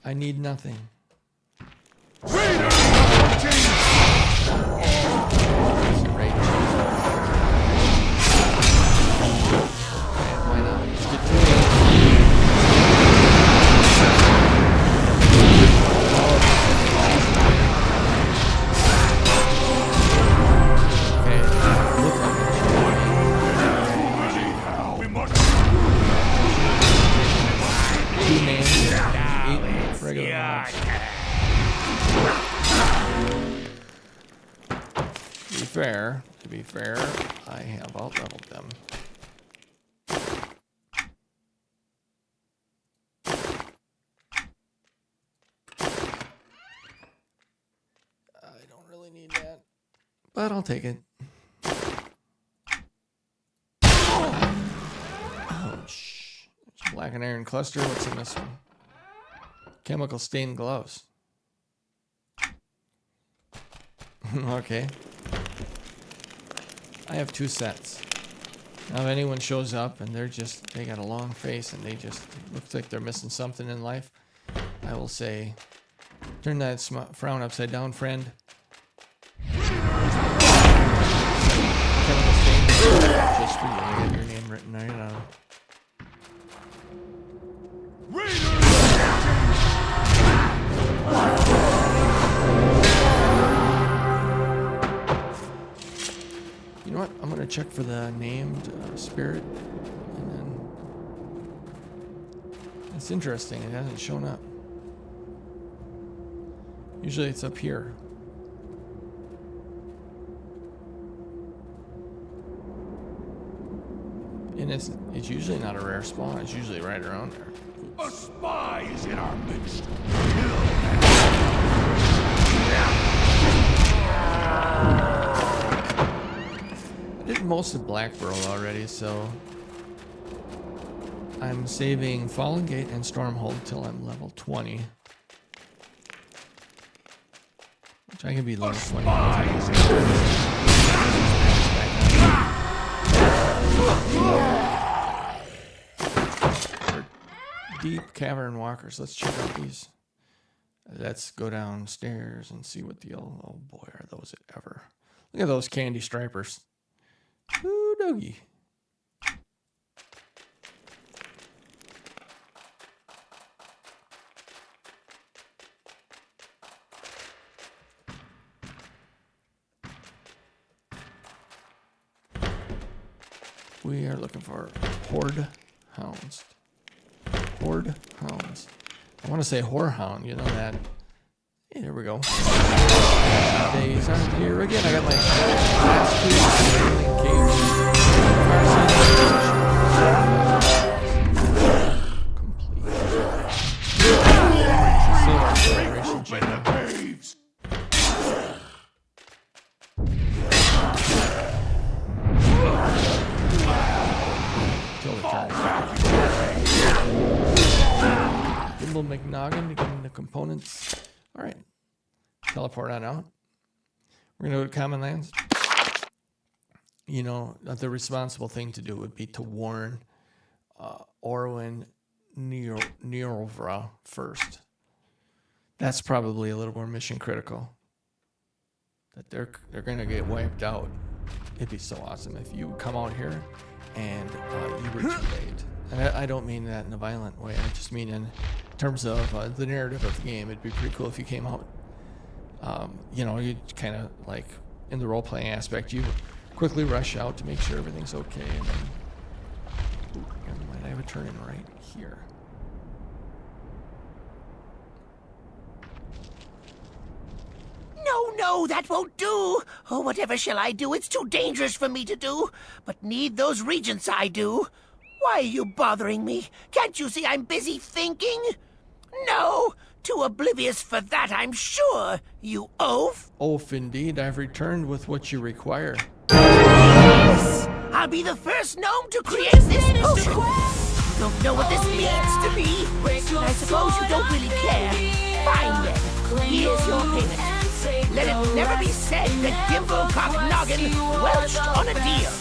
I need nothing. Why not? Let's get to it. To be fair, I have out-leveled them. I don't really need that, but I'll take it. Ouch. There's a black and iron cluster. What's in this one? Chemical stained gloves. Okay. I have 2 sets. Now if anyone shows up and they got a long face and it looks like they're missing something in life, I will say, turn that frown upside down, friend. Just for you, I got your name written right on. You know what? I'm going to check for the named spirit. And then... It's interesting. It hasn't shown up. Usually it's up here. And it's usually not a rare spawn. It's usually right around there. A spy is in our midst. I did most of Blackborough already, so I'm saving Fallen Gate and Stormhold till I'm level 20. Which I can be level 20. Deep cavern walkers. Let's check out these. Let's go downstairs and see what the oh boy, are those ever. Look at those candy stripers. Ooh, doggy. We are looking for horde hounds. Horde hounds. I want to say whorehound, you know that. Hey, there we go. Days aren't here again. I got my last complete. Save our celebration channel. Kill the turn. Gimbal McNoggin to get into components. All right. Teleport on out. We're going to go to Common Lands. You know, the responsible thing to do would be to warn Orwin Nerovra first. That's probably a little more mission critical. That they're going to get wiped out. It'd be so awesome if you would come out here and you were too late. And I don't mean that in a violent way. I just mean in terms of the narrative of the game. It'd be pretty cool if you came out. You know, you kind of like in the role-playing aspect, you quickly rush out to make sure everything's okay, and then, ooh, never mind, I have a turn in right here. No, no, that won't do. Oh, whatever shall I do? It's too dangerous for me to do. But need those regents I do. Why are you bothering me? Can't you see I'm busy thinking? No, too oblivious for that, I'm sure, you oaf. Oaf, indeed, I've returned with what you require. Yes! I'll be the first gnome to create this potion. You don't know what this means to me. And I suppose you don't really care. Fine then. Here's your payment. Let it never be said that Gimbal Cocknoggin welched on a deal.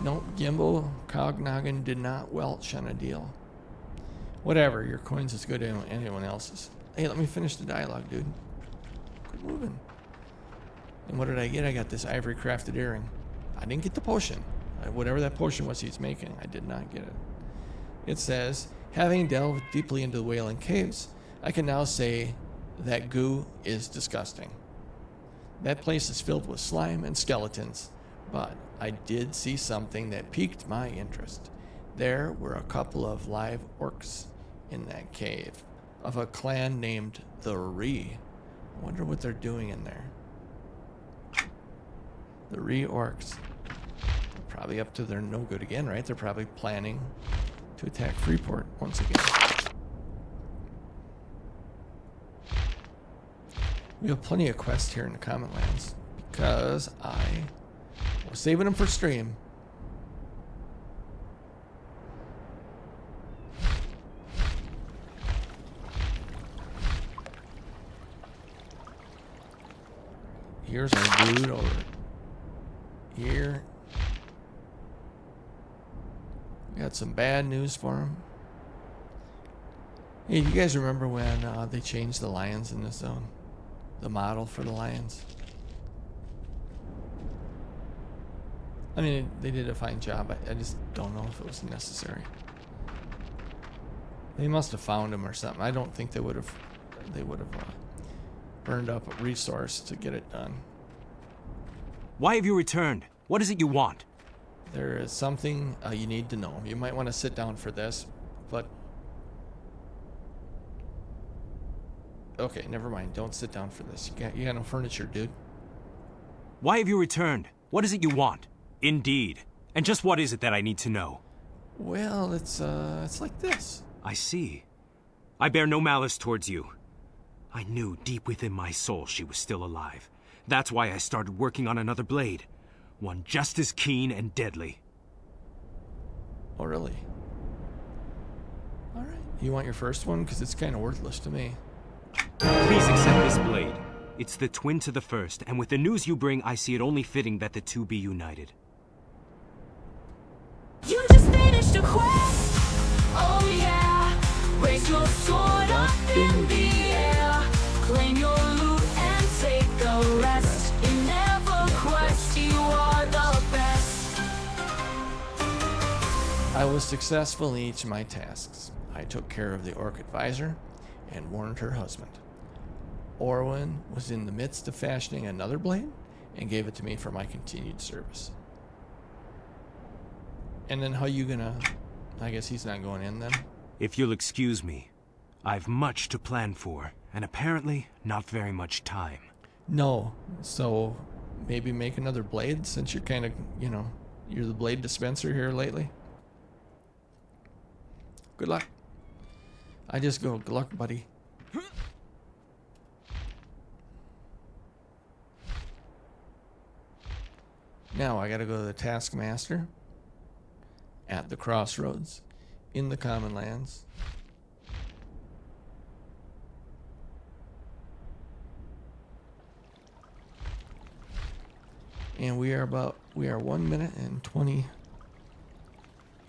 Nope, Gimbal Cognoggin did not welch on a deal. Whatever, your coin's as good as anyone else's. Hey, let me finish the dialogue, dude. Quit moving. And what did I get? I got this ivory crafted earring. I didn't get the potion. Whatever that potion was he's making, I did not get it. It says, having delved deeply into the Wailing Caves, I can now say that goo is disgusting. That place is filled with slime and skeletons, but I did see something that piqued my interest. There were a couple of live orcs in that cave, of a clan named the Ree. I wonder what they're doing in there. The Ree orcs. They're probably up to their no good again, right? They're probably planning to attack Freeport once again. We have plenty of quests here in the Common Lands because I was saving them for stream. Here's our dude over here. We got some bad news for him. Hey, do you guys remember when they changed the lions in this zone? The model for the lions? I mean, they did a fine job. I just don't know if it was necessary. They must have found him or something. I don't think they would have burned up a resource to get it done. Why have you returned? What is it you want? There is something you need to know. You might want to sit down for this, but... Okay, never mind. Don't sit down for this. You got no furniture, dude. Why have you returned? What is it you want? Indeed. And just what is it that I need to know? Well, it's like this. I see. I bear no malice towards you. I knew deep within my soul she was still alive. That's why I started working on another blade. One just as keen and deadly. Oh, really? Alright. You want your first one? Because it's kind of worthless to me. Please accept this blade. It's the twin to the first, and with the news you bring, I see it only fitting that the two be united. You just finished a quest. Oh yeah. Raise your sword up in the air. Claim your loot and take the rest. In every quest, you are the best. I was successful in each of my tasks. I took care of the Orc advisor and warned her husband. Orwin was in the midst of fashioning another blade, and gave it to me for my continued service. And then how you gonna... I guess he's not going in then? If you'll excuse me, I've much to plan for, and apparently not very much time. No. So maybe make another blade since you're kind of, you know, you're the blade dispenser here lately. Good luck. I just go, good luck, buddy. Now I gotta go to the Taskmaster at the Crossroads in the Common Lands. And we are 1 minute and 20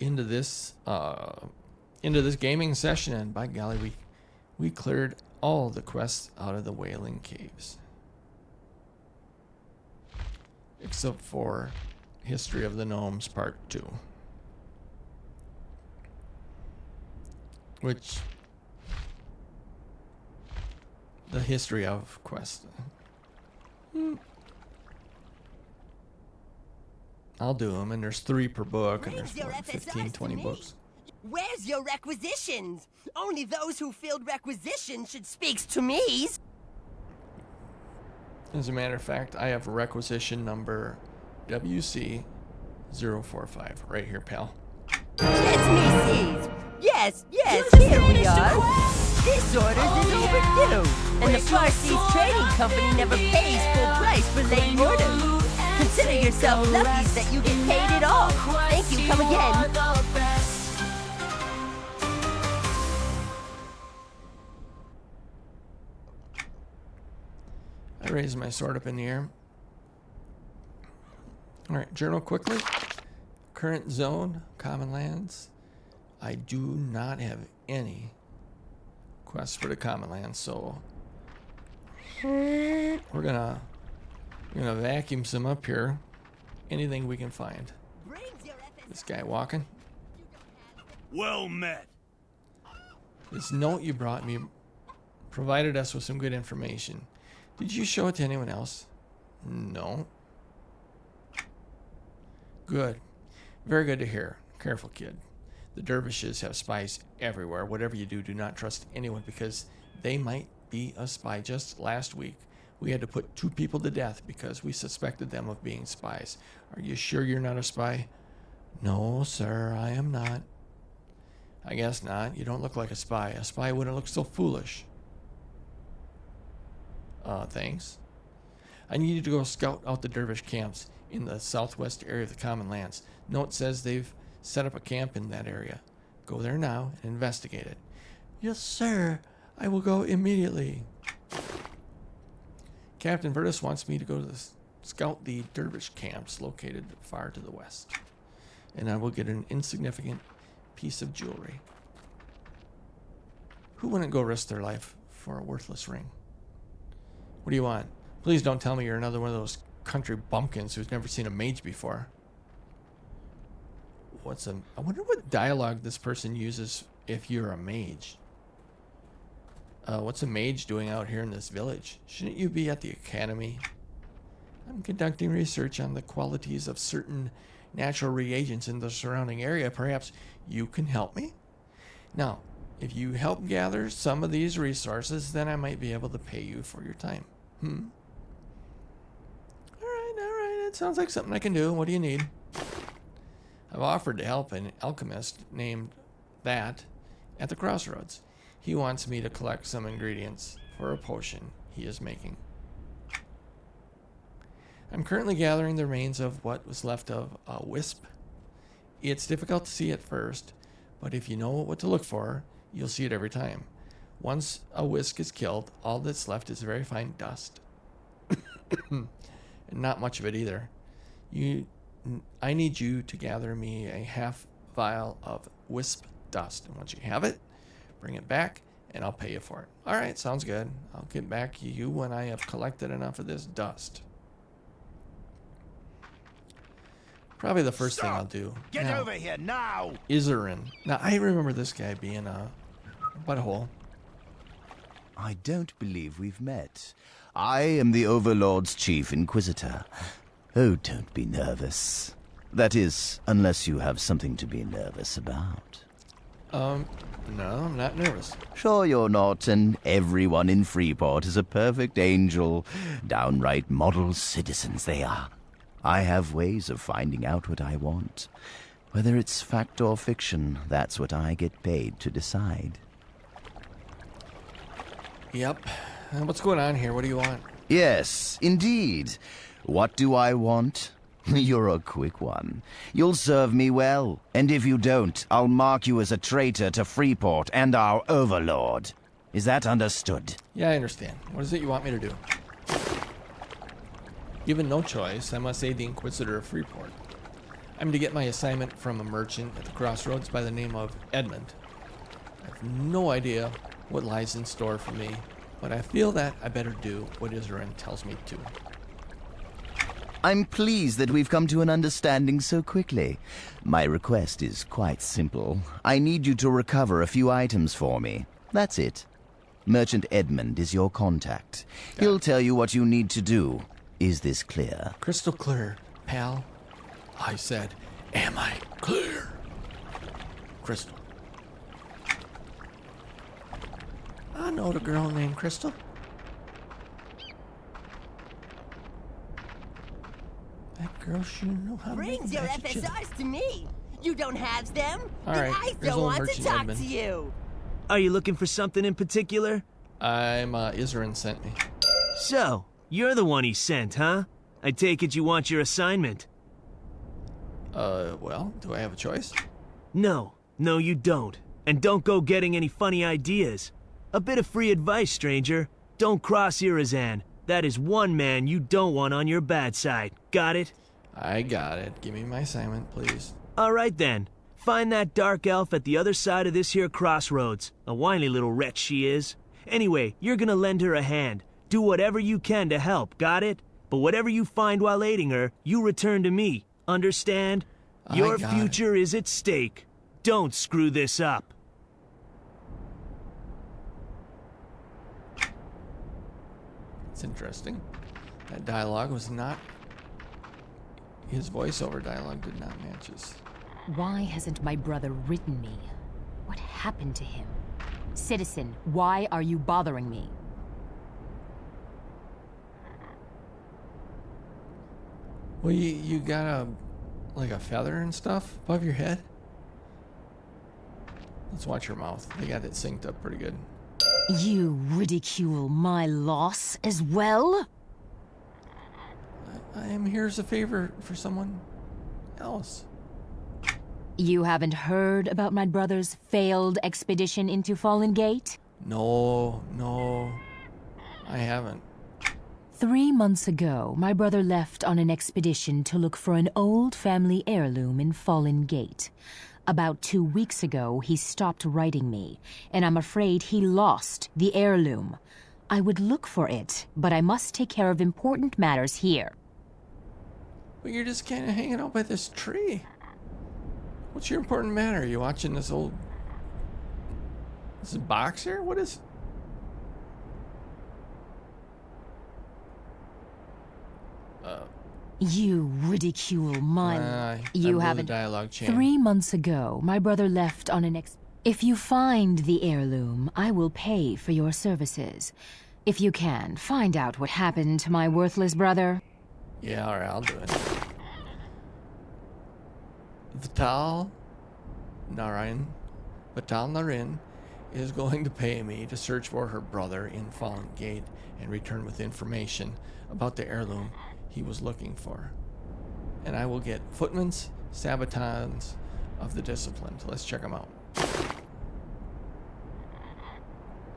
into this gaming session, and by golly, we cleared all the quests out of the Wailing Caves. Except for History of the Gnomes Part 2. Which... the history of quest. I'll do them, and there's 3 per book, and there's Brings your what, 15, FSRs to 20 me. books. Where's your requisitions? Only those who filled requisitions should speak to me. As a matter of fact, I have requisition number WC045 right here, pal. Let me see. Yes, here we are. This orders is overdue, and the Farseas Trading Company never pays full price for late orders. Consider yourself lucky that you get paid at all. Thank you, come again. I raise my sword up in the air. Alright, journal quickly. Current zone, Common Lands. I do not have any quests for the Common Lands, so we're gonna vacuum some up here. Anything we can find. This guy walking. Well met. This note you brought me provided us with some good information. Did you show it to anyone else? No. Good. Very good to hear. Careful, kid. The dervishes have spies everywhere. Whatever you do, do not trust anyone because they might be a spy. Just last week, we had to put 2 people to death because we suspected them of being spies. Are you sure you're not a spy? No, sir, I am not. I guess not. You don't look like a spy. A spy wouldn't look so foolish. Thanks. I need you to go scout out the dervish camps in the southwest area of the Common Lands. Note says they've set up a camp in that area. Go there now and investigate it. Yes, sir. I will go immediately. Captain Vertus wants me to go to scout the dervish camps located far to the west. And I will get an insignificant piece of jewelry. Who wouldn't go risk their life for a worthless ring? What do you want? Please don't tell me you're another one of those country bumpkins who's never seen a mage before. I wonder what dialogue this person uses if you're a mage. What's a mage doing out here in this village? Shouldn't you be at the academy? I'm conducting research on the qualities of certain natural reagents in the surrounding area. Perhaps you can help me? Now, if you help gather some of these resources, then I might be able to pay you for your time. Alright. It sounds like something I can do. What do you need? I've offered to help an alchemist named That at the Crossroads. He wants me to collect some ingredients for a potion he is making. I'm currently gathering the remains of what was left of a wisp. It's difficult to see at first, but if you know what to look for, you'll see it every time. Once a wisp is killed, all that's left is very fine dust. And not much of it either. I need you to gather me a half vial of wisp dust. And once you have it, bring it back and I'll pay you for it. All right, sounds good. I'll get back to you when I have collected enough of this dust. Probably the first thing I'll do. Get now, over here now! Izarin. Now, I remember this guy being a butthole. I don't believe we've met. I am the Overlord's Chief Inquisitor. Oh, don't be nervous. That is, unless you have something to be nervous about. No, I'm not nervous. Sure you're not, and everyone in Freeport is a perfect angel. Downright model citizens they are. I have ways of finding out what I want. Whether it's fact or fiction, that's what I get paid to decide. Yep. What's going on here? What do you want? Yes, indeed. What do I want? You're a quick one. You'll serve me well, and if you don't, I'll mark you as a traitor to Freeport and our Overlord. Is that understood? Yeah, I understand. What is it you want me to do? Given no choice, I must aid the Inquisitor of Freeport. I'm to get my assignment from a merchant at the crossroads by the name of Edmund. I have no idea what lies in store for me, but I feel that I better do what Isran tells me to. I'm pleased that we've come to an understanding so quickly. My request is quite simple. I need you to recover a few items for me. That's it. Merchant Edmund is your contact. He'll tell you what you need to do. Is this clear? Crystal clear, pal. I said, am I clear? Crystal. I know the girl named Crystal. That girl sure know how to make Brings your magic chili. FSRs to me. You don't have them? All Then right, I here's don't old want to Merchant talk Edmund. to you. Are you looking for something in particular? Isran sent me. So, you're the one he sent, huh? I take it you want your assignment. Well, do I have a choice? No, you don't. And don't go getting any funny ideas. A bit of free advice, stranger. Don't cross Irazan. That is one man you don't want on your bad side. Got it? I got it. Give me my assignment, please. Alright then. Find that dark elf at the other side of this here crossroads. A whiny little wretch she is. Anyway, you're gonna lend her a hand. Do whatever you can to help, got it? But whatever you find while aiding her, you return to me. Understand? Your got future is at stake. Don't screw this up. It's interesting. That dialogue was not... His voiceover dialogue did not match his. Why hasn't my brother written me? What happened to him? Citizen, why are you bothering me? Well, you got like a feather and stuff above your head? Let's watch your mouth. They got it synced up pretty good. You ridicule my loss as well? I am here as a favor for someone else. You haven't heard about my brother's failed expedition into Fallen Gate? No, I haven't. 3 months ago, my brother left on an expedition to look for an old family heirloom in Fallen Gate. About 2 weeks ago, he stopped writing me, and I'm afraid he lost the heirloom. I would look for it, but I must take care of important matters here. But you're just kind of hanging out by this tree. What's your important matter? Are you watching this old... This is box here? What is... You ridicule my... I you blew haven't... the dialogue chain. 3 months ago, my brother left on an If you find the heirloom, I will pay for your services. If you can, find out what happened to my worthless brother. Yeah, alright, I'll do it. Vital Narin is going to pay me to search for her brother in Fallen Gate and return with information about the heirloom he was looking for. And I will get footman's sabatons of the disciplined. Let's check them out.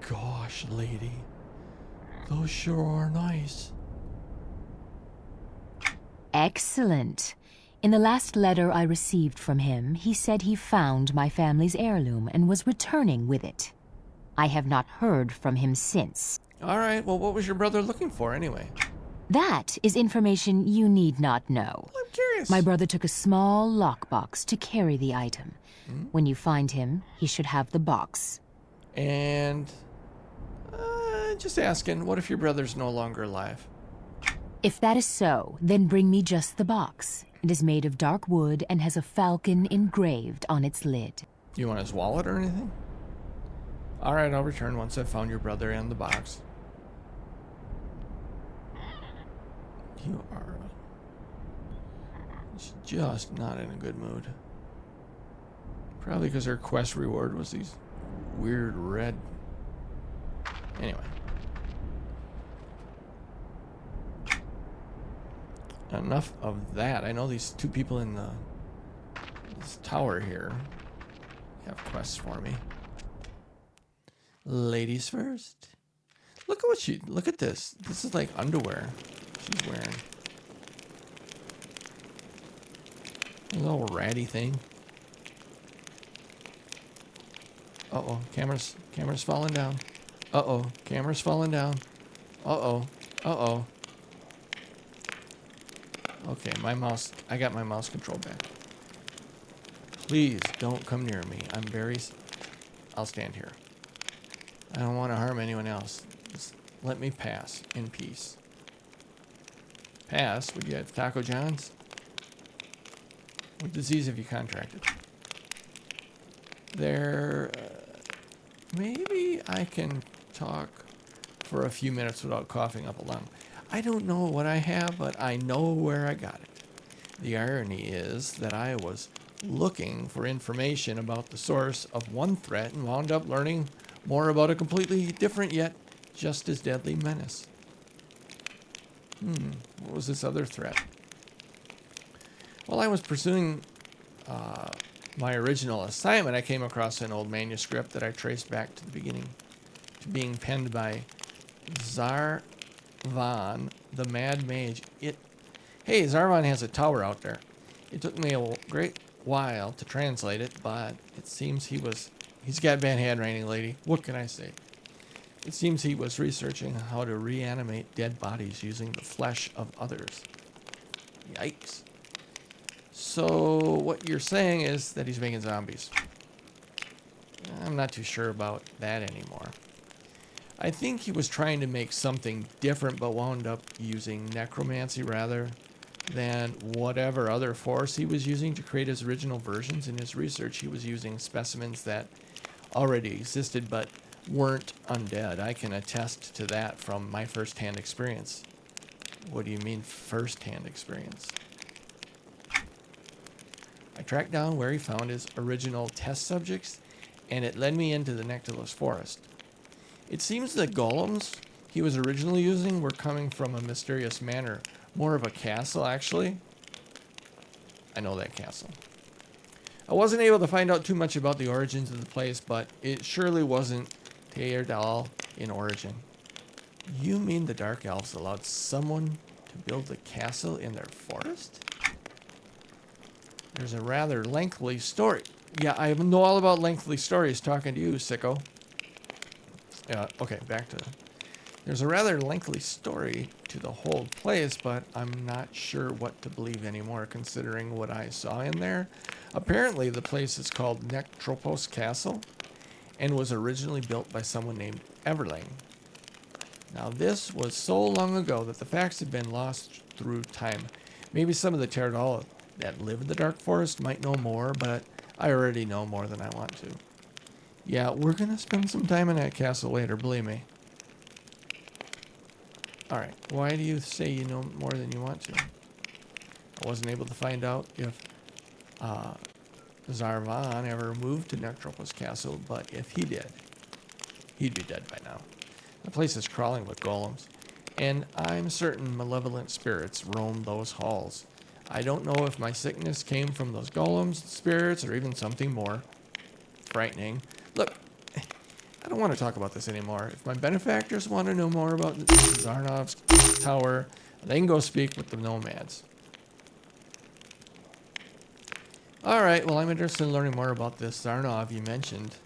Gosh, lady. Those sure are nice. Excellent. In the last letter I received from him, he said he found my family's heirloom and was returning with it. I have not heard from him since. Alright, well, what was your brother looking for anyway? That is information you need not know. I'm curious. My brother took a small lockbox to carry the item. When you find him, he should have the box. And Just asking, what if your brother's no longer alive? If that is so, then bring me just the box. It is made of dark wood and has a falcon engraved on its lid. You want his wallet or anything? Alright, I'll return once I've found your brother and the box. You are just not in a good mood. Probably because her quest reward was these weird red... Anyway. Enough of that. I know these two people in this tower here have quests for me. Ladies first. Look at this. This is like underwear she's wearing. A little ratty thing. Uh-oh, camera's falling down. Uh-oh, camera's falling down. Uh-oh, uh-oh. Okay, I got my mouse control back. Please don't come near me. I'll stand here. I don't want to harm anyone else. Just let me pass in peace. Pass? Would you have Taco John's? What disease have you contracted? Maybe I can talk for a few minutes without coughing up a lung. I don't know what I have, but I know where I got it. The irony is that I was looking for information about the source of one threat and wound up learning more about a completely different yet just as deadly menace. What was this other threat? While I was pursuing my original assignment, I came across an old manuscript that I traced back to the beginning, to being penned by Zarvan, the Mad Mage. Hey, Zarvan has a tower out there. It took me a great while to translate it, but it seems he's got bad handwriting, lady. What can I say? It seems he was researching how to reanimate dead bodies using the flesh of others. Yikes. So what you're saying is that he's making zombies. I'm not too sure about that anymore. I think he was trying to make something different, but wound up using necromancy rather than whatever other force he was using to create his original versions. In his research, he was using specimens that already existed but weren't undead. I can attest to that from my first-hand experience. What do you mean, first-hand experience? I tracked down where he found his original test subjects, and it led me into the Nectarless Forest. It seems the golems he was originally using were coming from a mysterious manor. More of a castle, actually. I know that castle. I wasn't able to find out too much about the origins of the place, but it surely wasn't Teardal in origin. You mean the Dark Elves allowed someone to build a castle in their forest? There's a rather lengthy story. Yeah, I know all about lengthy stories talking to you, sicko. Okay, back to... There's a rather lengthy story to the whole place, but I'm not sure what to believe anymore, considering what I saw in there. Apparently, the place is called Nectropos Castle, and was originally built by someone named Everling. Now, this was so long ago that the facts have been lost through time. Maybe some of the Teardal that live in the Dark Forest might know more, but I already know more than I want to. Yeah, we're gonna spend some time in that castle later, believe me. Alright, why do you say you know more than you want to? I wasn't able to find out if Zarvan ever moved to Nectropos Castle, but if he did, he'd be dead by now. The place is crawling with golems, and I'm certain malevolent spirits roam those halls. I don't know if my sickness came from those golems, spirits, or even something more frightening. Look, I don't want to talk about this anymore. If my benefactors want to know more about Zarnov's tower, they can go speak with the nomads. Alright, well, I'm interested in learning more about this Zarnov you mentioned.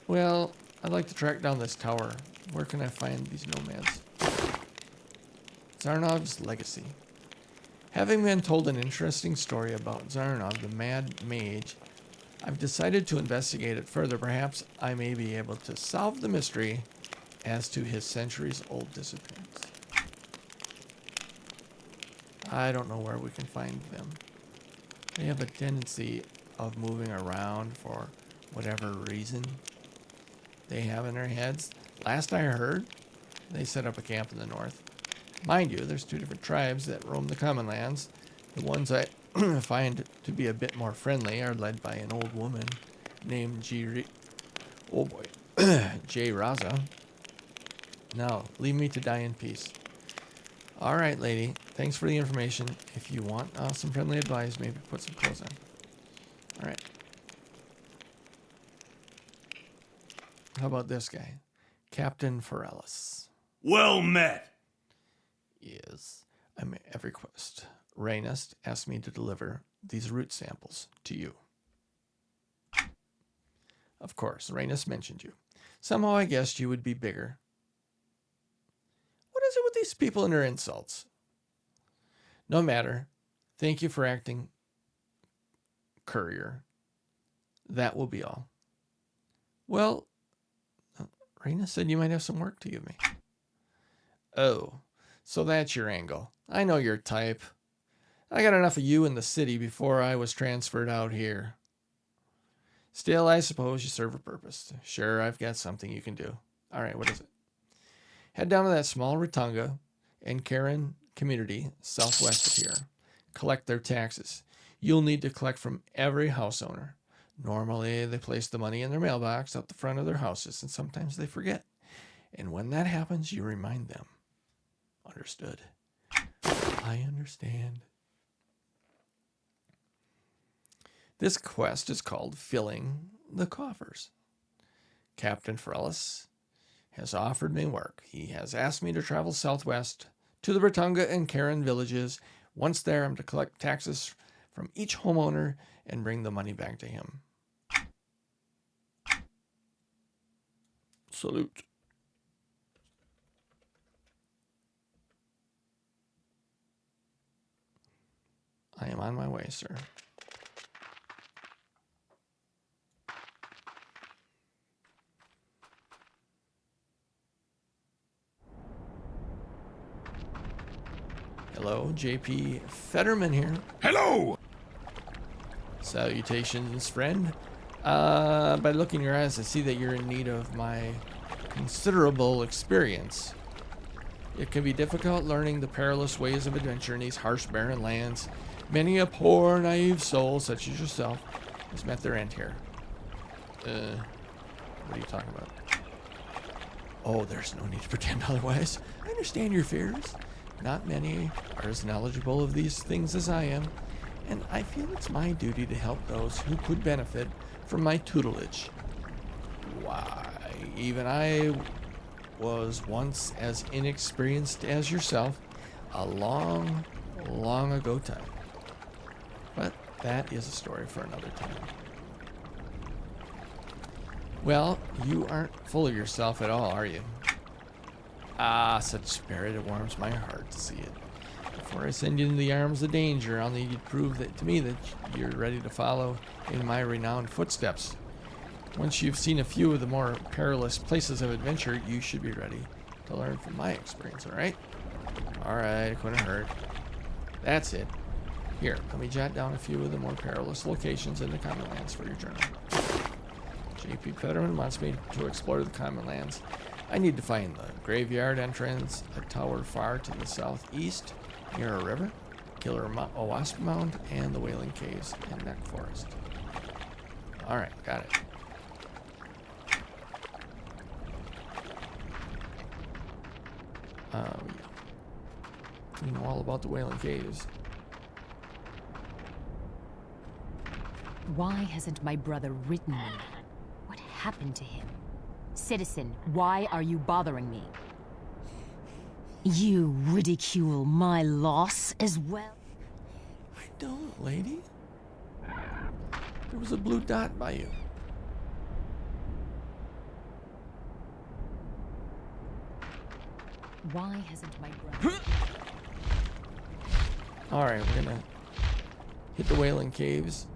Well, I'd like to track down this tower. Where can I find these nomads? Zarnov's legacy. Having been told an interesting story about Zarnov, the Mad Mage, I've decided to investigate it further. Perhaps I may be able to solve the mystery as to his centuries-old disappearance. I don't know where we can find them. They have a tendency of moving around for whatever reason they have in their heads. Last I heard, they set up a camp in the north. Mind you, there's 2 different tribes that roam the common lands. The ones I find to be a bit more friendly are led by an old woman named J Raza. Now, leave me to die in peace. All right, lady. Thanks for the information. If you want some friendly advice, maybe put some clothes on. All right. How about this guy? Captain Forellis. Well met. Yes. I may have a request. Raynest asked me to deliver these root samples to you. Of course, Raynest mentioned you. Somehow I guessed you would be bigger. What is it with these people and their insults? No matter. Thank you for acting courier. That will be all. Well, Raynest said you might have some work to give me. Oh, so that's your angle. I know your type. I got enough of you in the city before I was transferred out here. Still, I suppose you serve a purpose. Sure, I've got something you can do. All right, what is it? Head down to that small Ratunga and Karen community southwest of here. Collect their taxes. You'll need to collect from every house owner. Normally, they place the money in their mailbox out the front of their houses, and sometimes they forget. And when that happens, you remind them. Understood. I understand. This quest is called Filling the Coffers. Captain Forellis has offered me work. He has asked me to travel southwest to the Ratunga and Karen villages. Once there, I'm to collect taxes from each homeowner and bring the money back to him. Salute. I am on my way, sir. Hello, JP Fetterman here. Hello! Salutations, friend. By looking in your eyes, I see that you're in need of my considerable experience. It can be difficult learning the perilous ways of adventure in these harsh, barren lands. Many a poor, naive soul, such as yourself, has met their end here. What are you talking about? Oh, there's no need to pretend otherwise. I understand your fears. Not many are as knowledgeable of these things as I am, and I feel it's my duty to help those who could benefit from my tutelage. Why, even I was once as inexperienced as yourself a long, long ago time. But that is a story for another time. Well, you aren't full of yourself at all, are you? Ah, such spirit, it warms my heart to see it. Before I send you into the arms of danger, I'll need you to prove that to me that you're ready to follow in my renowned footsteps. Once you've seen a few of the more perilous places of adventure, you should be ready to learn from my experience, alright? Alright, it couldn't hurt. That's it. Here, let me jot down a few of the more perilous locations in the Common Lands for your journal. J.P. Fetterman wants me to explore the Common Lands. I need to find the graveyard entrance, a tower far to the southeast, near a river, Killer Wasp Mound, and the Wailing Caves in Neck Forest. Alright, got it. Yeah. You know all about the Wailing Caves. Why hasn't my brother written me? What happened to him? Citizen, why are you bothering me? You ridicule my loss as well? I don't, lady. There was a blue dot by you. Why hasn't my brother... Alright, we're gonna hit the Wailing Caves.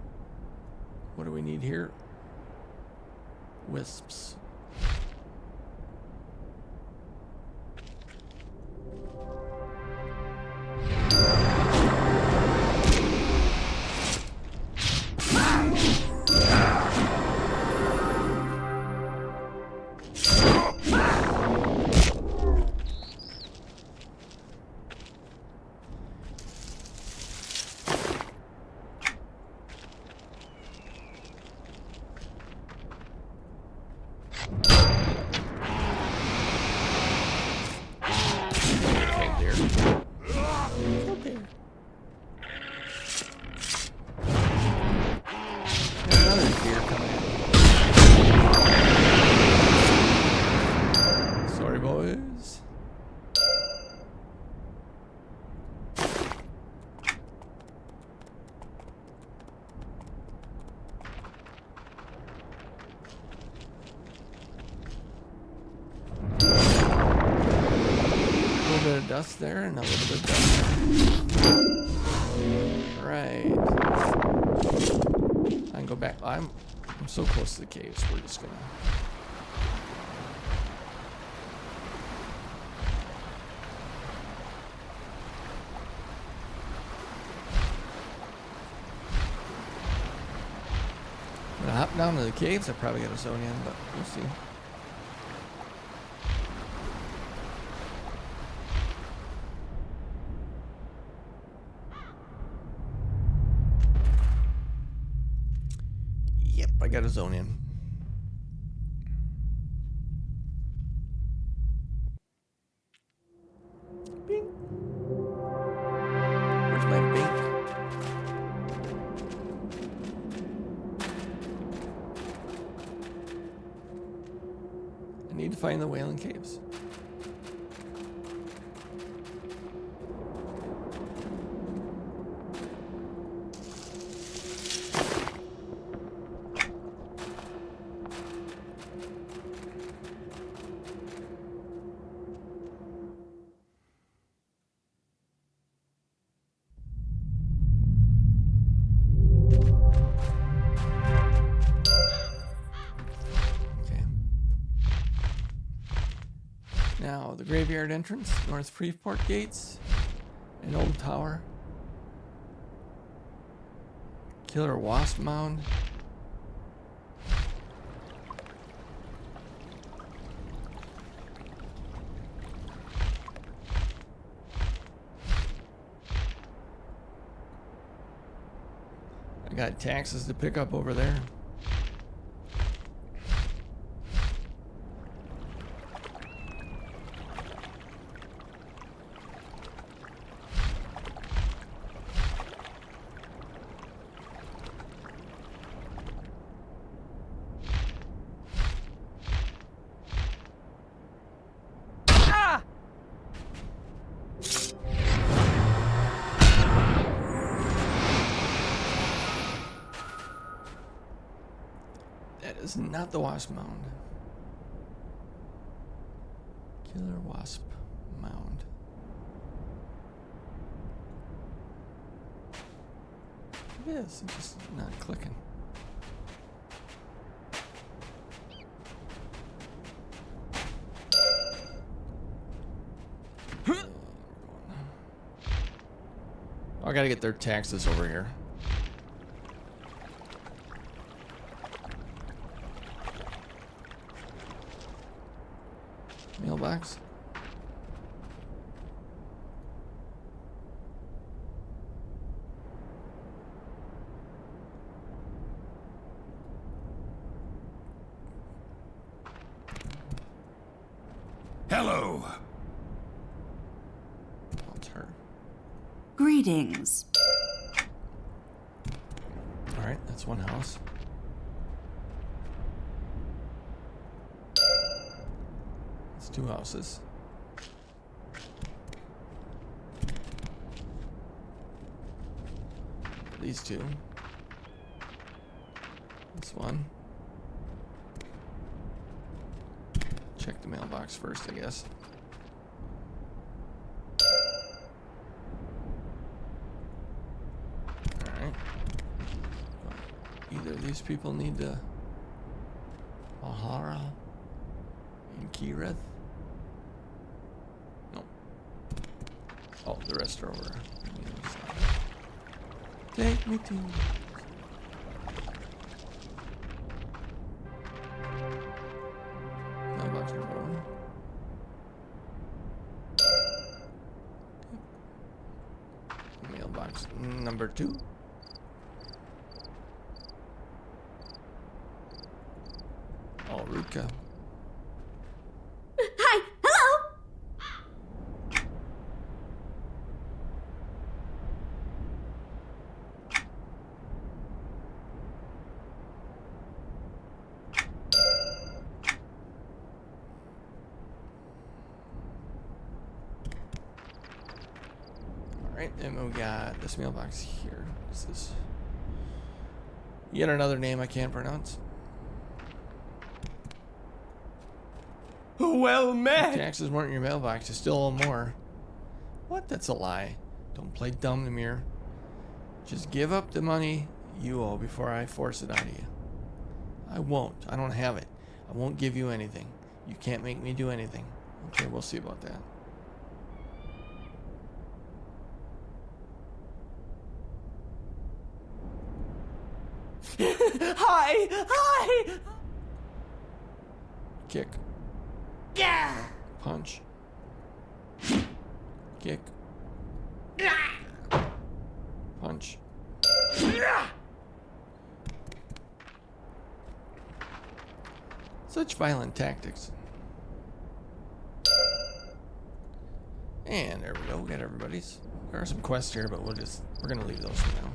What do we need here? Wisps. Dust there and a little bit of dust there. Right. I can go back. I'm so close to the caves. We're just gonna. I'm gonna hop down to the caves. I probably got a zone in, but we'll see. I got a zone in. Bing. Where's my bink? I need to find the Wailing Caves. Now, the graveyard entrance, North Freeport gates, an old tower, killer wasp mound, I got taxes to pick up over there. Is not the wasp mound. Killer wasp mound. It is. It's just not clicking. I gotta get their taxes over here. Mailbox. Hello. That's her. Greetings. All right, that's one house. Two houses. These two. This one. Check the mailbox first, I guess. Alright. either of these people need to Mahara and Kirith? No. Oh, the rest are over on the other side. Take me to mailbox number 1. Mailbox number 2. Oh, Ruka. Hi, hello. Alright, and we got this mailbox here. This is yet another name I can't pronounce. Well met! Taxes weren't in your mailbox, you still owe more. What? That's a lie. Don't play dumb, Namir. Just give up the money you owe before I force it out of you. I won't. I don't have it. I won't give you anything. You can't make me do anything. Okay, we'll see about that. Hi! Kick. Yeah! Punch. Kick. Punch. Such violent tactics. And there we go. We got everybody's. There are some quests here, but we're gonna leave those for now.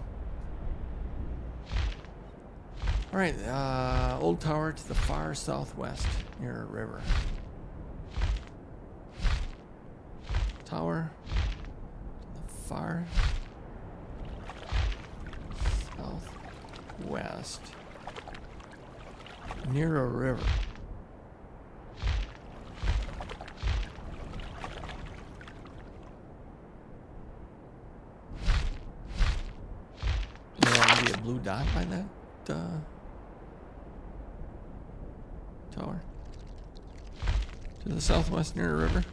Alright, old tower to the far southwest near a river. Tower to the far southwest near a river. Is there going to be a blue dot by that tower? To the southwest near a river?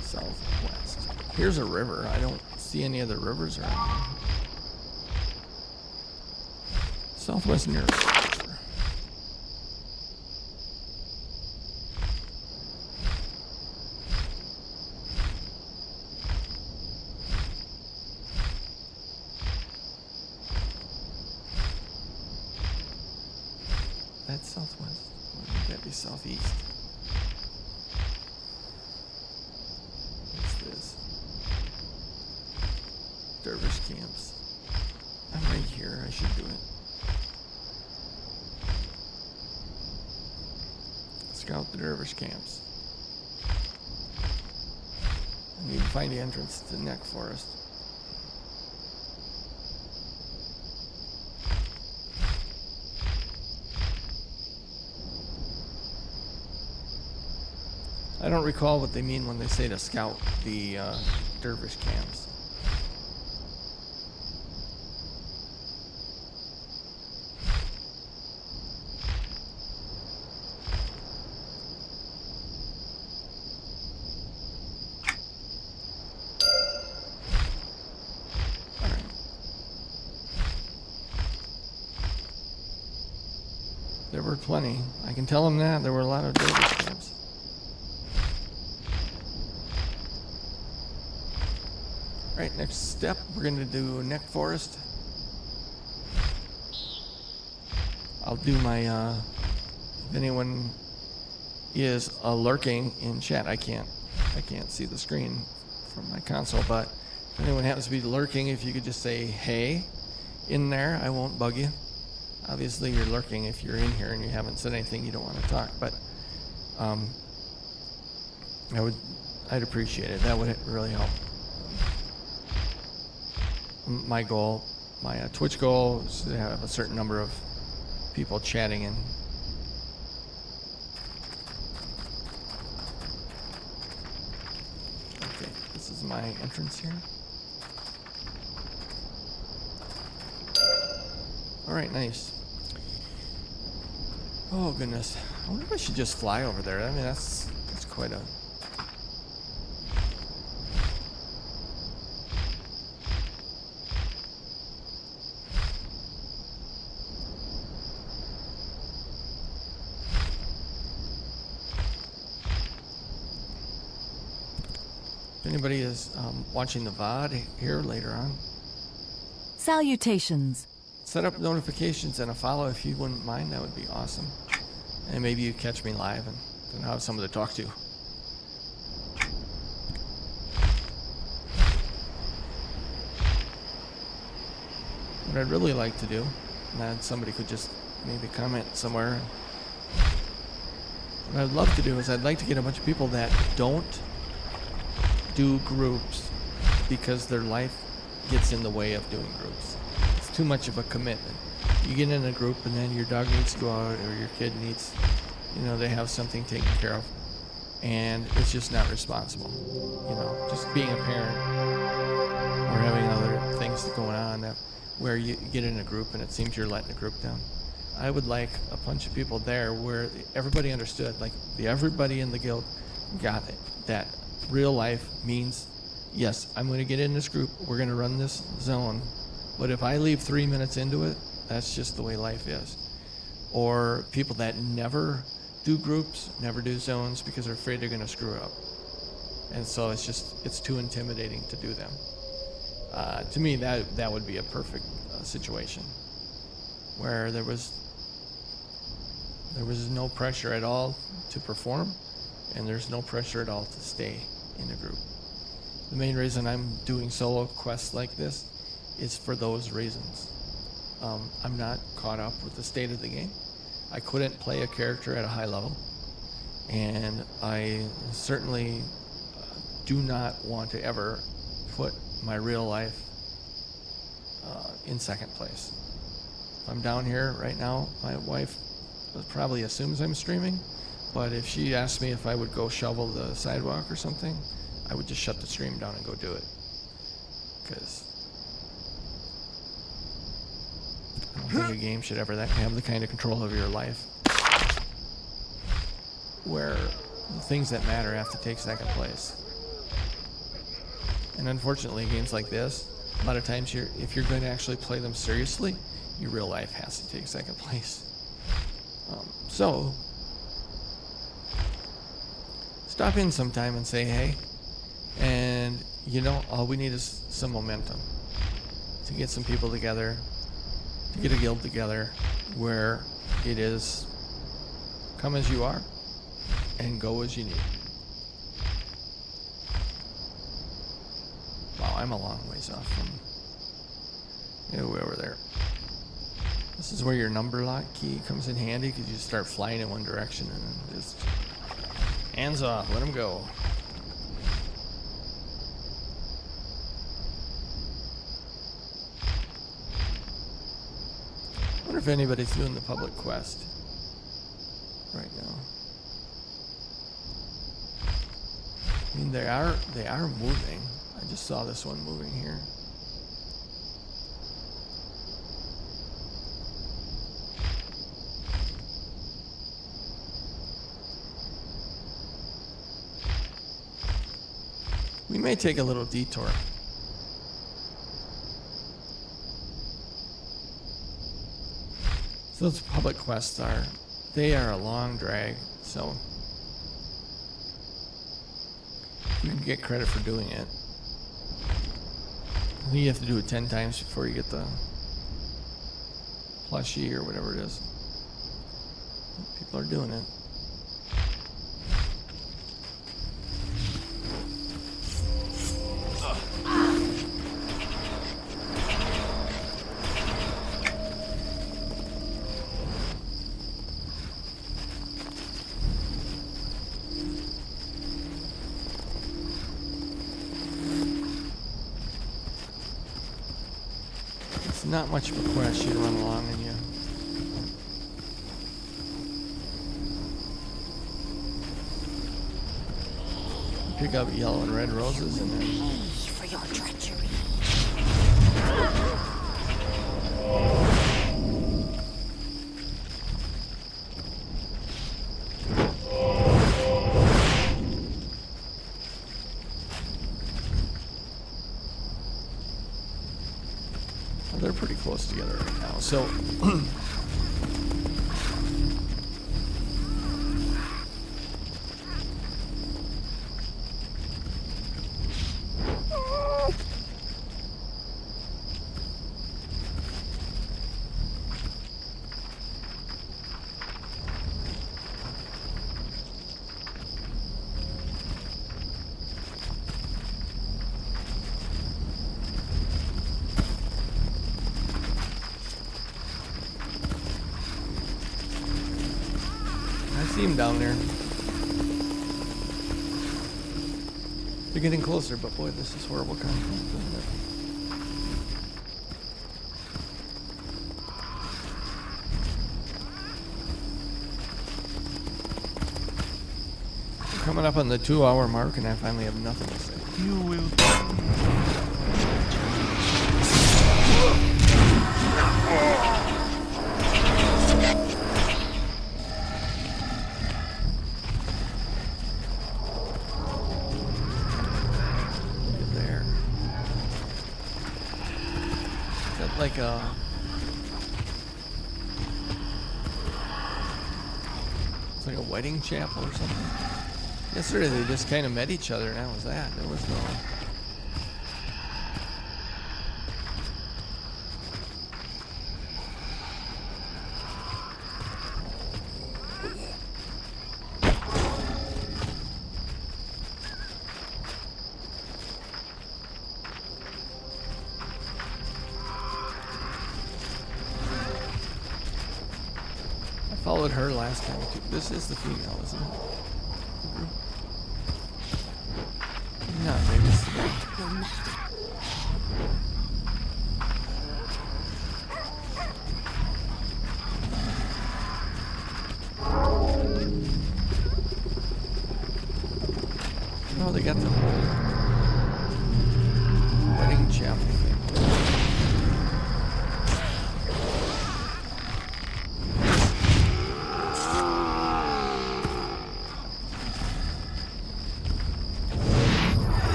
Southwest. Here's a river. I don't see any other rivers around here. Southwest near a river. That's southwest. Why would that be southeast? What's this? Dervish camps. I'm right here. I should do it. Scout the dervish camps. I need to find the entrance to Neck Forest. I don't recall what they mean when they say to scout the dervish camps. Alright. There were plenty. I can tell them that. There were a lot of dervish camps. Alright, next step, we're going to do Neck Forest. I'll do my, if anyone is lurking in chat, I can't see the screen from my console, but if anyone happens to be lurking, if you could just say hey, in there. I won't bug you. Obviously, you're lurking if you're in here and you haven't said anything, you don't want to talk. But I'd appreciate it. That would really help. My goal, my Twitch goal, is to have a certain number of people chatting in. Okay, this is my entrance here. All right, nice. Oh goodness, I wonder if I should just fly over there. I mean, that's quite a. If anybody is watching the VOD here later on, Salutations. set up notifications and a follow if you wouldn't mind. That would be awesome. And maybe you catch me live and have someone to talk to. What I'd really like to do, and then somebody could just maybe comment somewhere. What I'd love to do is I'd like to get a bunch of people that don't do groups because their life gets in the way of doing groups. It's too much of a commitment. You get in a group and then your dog needs to go out or your kid needs, they have something taken care of, and it's just not responsible. Just being a parent or having other things going on where you get in a group and it seems you're letting the group down. I would like a bunch of people there where everybody understood, like everybody in the guild got it, that real life means, yes, I'm going to get in this group, we're going to run this zone, but if I leave 3 minutes into it, that's just the way life is. Or people that never do groups, never do zones because they're afraid they're going to screw up. And so it's too intimidating to do them. To me, that would be a perfect situation where there was no pressure at all to perform, and there's no pressure at all to stay in a group. The main reason I'm doing solo quests like this is for those reasons. I'm not caught up with the state of the game. I couldn't play a character at a high level, and I certainly do not want to ever put my real life in second place. If I'm down here right now, my wife probably assumes I'm streaming, but if she asked me if I would go shovel the sidewalk or something, I would just shut the stream down and go do it. Because I don't think a game should ever have the kind of control over your life where the things that matter have to take second place. And unfortunately, games like this, a lot of times if you're going to actually play them seriously, your real life has to take second place. So, stop in sometime and say hey, and all we need is some momentum to get some people together, to get a guild together where it is come as you are and go as you need. Wow, I'm a long ways off from way over there. This is where your number lock key comes in handy because you just start flying in one direction and then just hands off, let them go. I wonder if anybody's doing the public quest right now. I mean, they are moving. I just saw this one moving here. We may take a little detour. So those public quests they are a long drag, so you can get credit for doing it. I think you have to do it 10 times before you get the plushie or whatever it is. People are doing it. not much of a quest. You run along and you pick up yellow and red roses and then For your treachery. well, they're pretty close together right now. So I see him down there. They're getting closer, but boy, this is horrible content, isn't it? We're coming up on the 2-hour mark, and I finally have nothing to say. You will. There. Is that like a... It's like a wedding chapel or something? Yesterday they just kind of met each other and that was that. There was no... I followed her last time too. This is the female, isn't it? No, maybe it's the guy. No, they got the whole wedding chapel thing.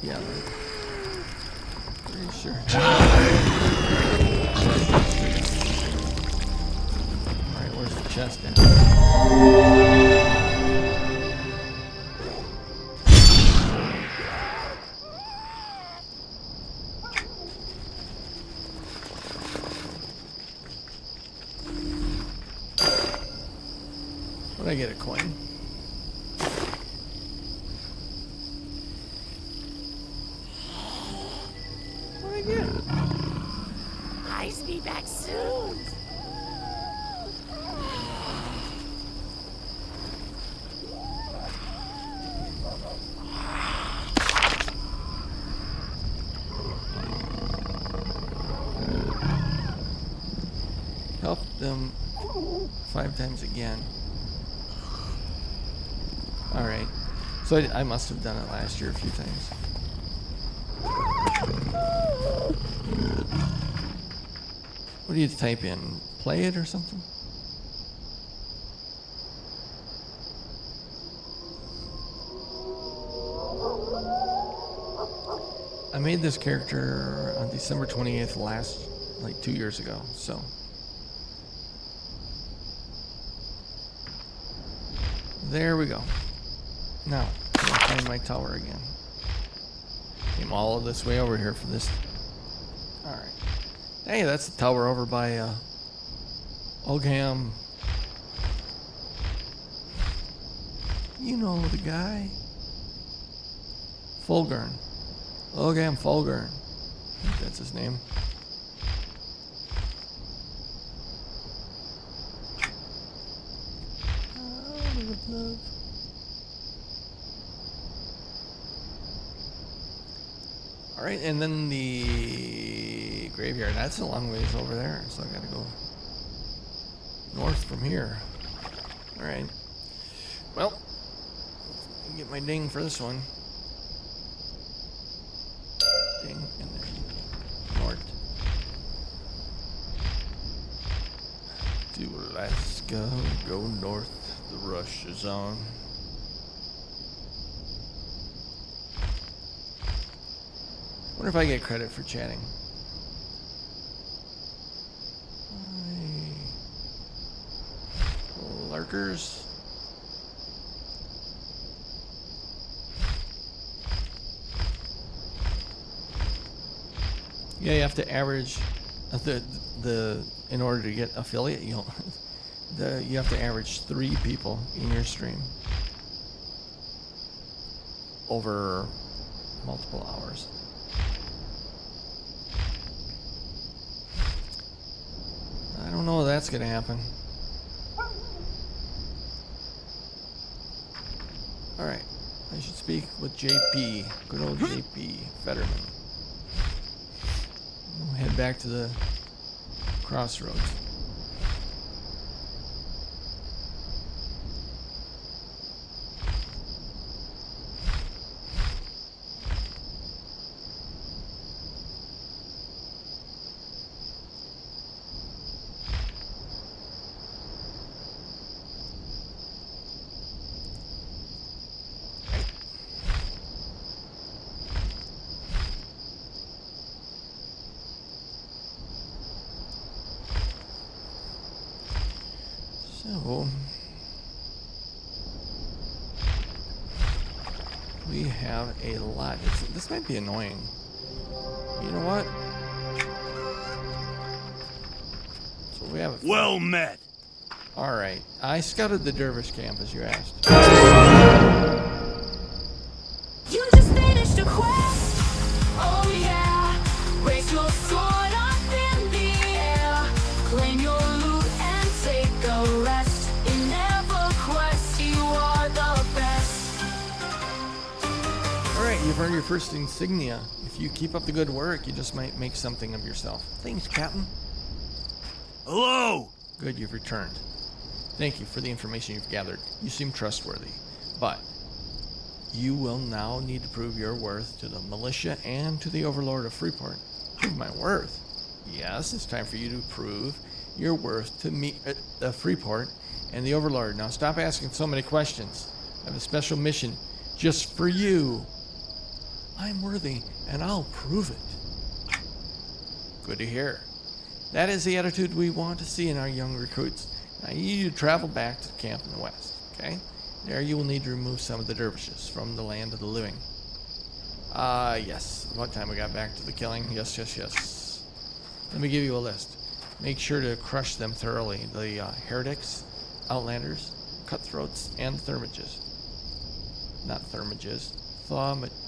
Yeah. Pretty sure. Alright, where's the chest at? Would I get a coin? Eyes be back soon. Help them 5 times again. Alright. So I must have done it last year a few times. What do you type in? Play it or something? I made this character on December 28th like 2 years ago, so. There we go. Now, I'll find my tower again. Came all of this way over here for this. Alright. Hey, that's the tower over by Ogham. You know the guy. Fulgurn. Ogham Fulgurn. I think that's his name. love. All right, and then the graveyard. That's a long ways over there, so I gotta go north from here. All right. Well, get my ding for this one. Ding, and then north to Alaska. Go north. The rush is on. Wonder if I get credit for chatting. Lurkers. Yeah, you have to average the in order to get affiliate, you have to average 3 people in your stream over multiple hours. I don't know if that's gonna happen. Alright, I should speak with JP, good old JP Fetterman. We'll head back to the crossroads. So, we have a lot. This might be annoying. You know what? So we have. Well met. All right. I scouted the dervish camp as you asked. You just finished a quest. Oh yeah. Raise your sword up in the air. Claim your loot and take a rest. In EverQuest, you are the best. All right. You've earned your first insignia. If you keep up the good work, you just might make something of yourself. Thanks, Captain. Hello. Good, you've returned. Thank you for the information you've gathered. You seem trustworthy. But you will now need to prove your worth to the militia and to the Overlord of Freeport. Prove my worth? Yes, it's time for you to prove your worth to me, Freeport and the Overlord. Now stop asking so many questions. I have a special mission just for you. I'm worthy, and I'll prove it. Good to hear. That is the attitude we want to see in our young recruits. Now you need to travel back to the camp in the west, okay? There you will need to remove some of the dervishes from the land of the living. Yes. About time we got back to the killing. Yes. Let me give you a list. Make sure to crush them thoroughly. The heretics, outlanders, cutthroats, and thermages. Not thermages. Thaumaturges.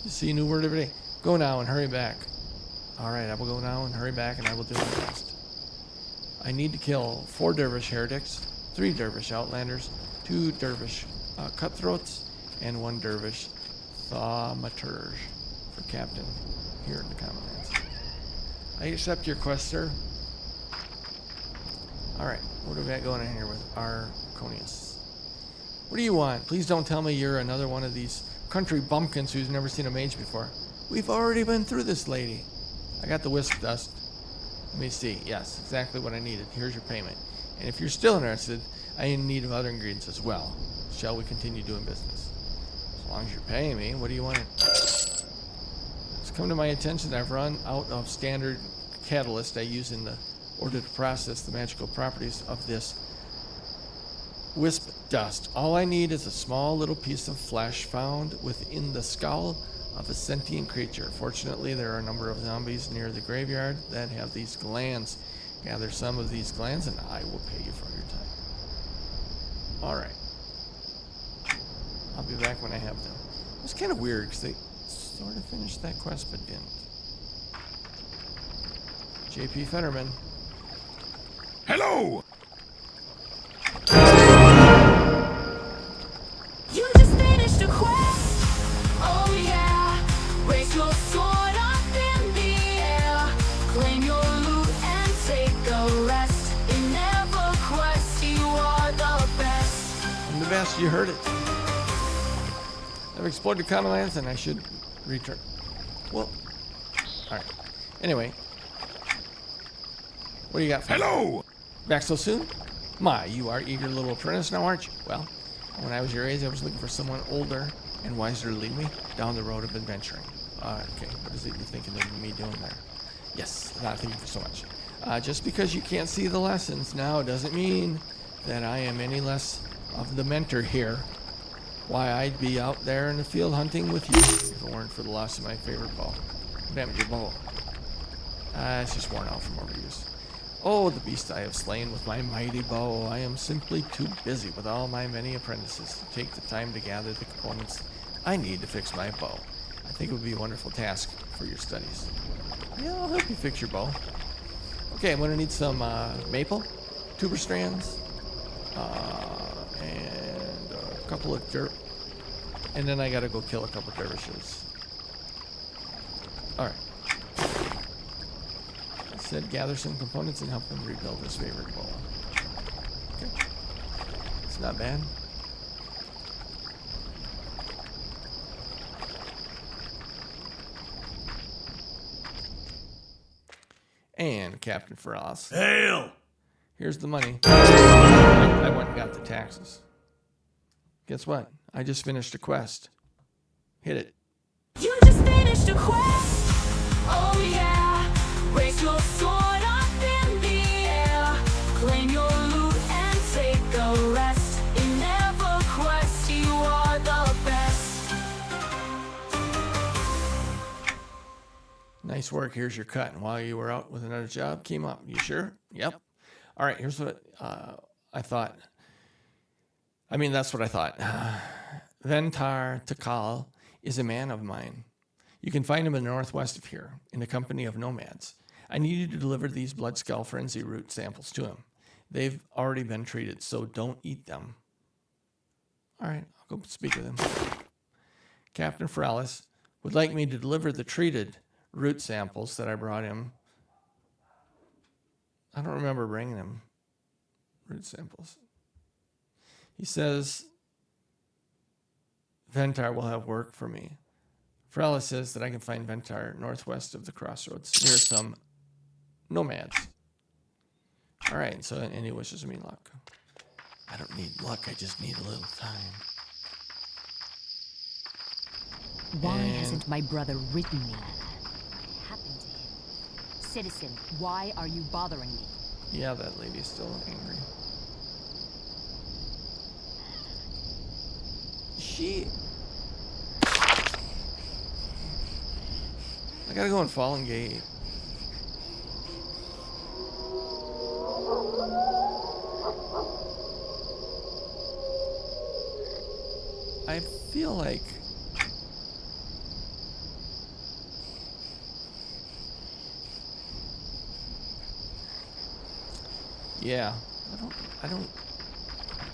You see a new word every day. Go now and hurry back. Alright, I will go now and hurry back, and I will do my best. I need to kill 4 dervish heretics, 3 dervish outlanders, 2 dervish cutthroats, and 1 dervish thaumaturge for captain here in the Commonwealth. I accept your quest, sir. Alright, what do we got going on here with Arconius? What do you want? Please don't tell me you're another one of these country bumpkins who's never seen a mage before. We've already been through this, lady. I got the wisp dust. Let me see. Yes, exactly what I needed. Here's your payment. And if you're still interested, I am in need of other ingredients as well. Shall we continue doing business? As long as you're paying me, what do you want? It's come to my attention that I've run out of standard catalyst I use in the order to process the magical properties of this wisp dust. All I need is a small little piece of flesh found within the skull of a sentient creature. Fortunately, there are a number of zombies near the graveyard that have these glands. Gather some of these glands and I will pay you for your time. Alright. I'll be back when I have them. It's kind of weird because they sort of finished that quest but didn't. J.P. Fetterman. Hello! You just finished a quest. Oh yeah. Raise your sword up in the air. Claim your loot and take a rest. In EverQuest, you are the best. I'm the best, you heard it. I've explored the common lands and I should return. Well, alright. Anyway. What do you got for me? Hello! Back so soon? My, you are eager little apprentice now, aren't you? Well, when I was your age, I was looking for someone older and wiser to lead me down the road of adventuring. Okay, what is it you're thinking of me doing there? Yes, thank you for so much. Just because you can't see the lessons now doesn't mean that I am any less of the mentor here. Why, I'd be out there in the field hunting with you if it weren't for the loss of my favorite bow. What happened to your bow? It's just worn out from overuse. Oh, the beast I have slain with my mighty bow. I am simply too busy with all my many apprentices to take the time to gather the components I need to fix my bow. I think it would be a wonderful task for your studies. Yeah, I'll help you fix your bow. Okay, I'm going to need some maple, tuber strands, and a couple of dirt. And then I got to go kill a couple dervishes. Alright. Said gather some components and help him rebuild his favorite bow. Okay. It's not bad. And Captain Frost. Hail! Here's the money. I went and got the taxes. Guess what? I just finished a quest. Hit it. You just finished a quest. Oh yeah. Raise your sword up in the air. Claim your loot and take a rest. In EverQuest, you are the best. Nice work. Here's your cut. And while you were out with another job, came up. You sure? Yep. All right. Here's what I thought. I mean, that's what I thought. Ventar Takal is a man of mine. You can find him in the northwest of here, in the company of nomads. I need you to deliver these blood skull frenzy root samples to him. They've already been treated, so don't eat them. All right, I'll go speak with him. Captain Feralis would like me to deliver the treated root samples that I brought him. I don't remember bringing him root samples. He says Ventar will have work for me. Feralis says that I can find Ventar northwest of the crossroads near some nomads. All right, so and he wishes me luck. I don't need luck, I just need a little time. Why hasn't my brother written me? What happened to him? Citizen, why are you bothering me? Yeah, that lady's still angry. I gotta go in Fallen Gate. I feel like yeah,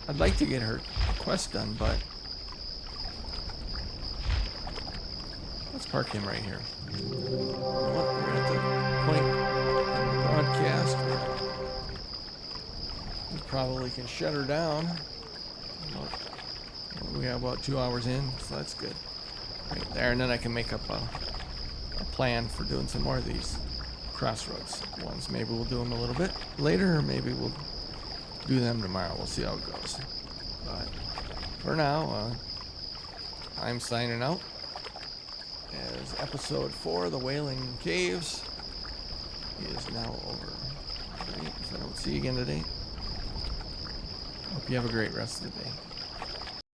I'd like to get her quest done, but let's park him right here. You know what? We're at the point in the broadcast where we probably can shut her down. We have about 2 hours in, so that's good. Right there, and then I can make up a plan for doing some more of these crossroads ones. Maybe we'll do them a little bit later, or maybe we'll do them tomorrow. We'll see how it goes. But for now, I'm signing out as episode 4, The Wailing Caves, is now over. Right? If I don't see you again today, hope you have a great rest of the day.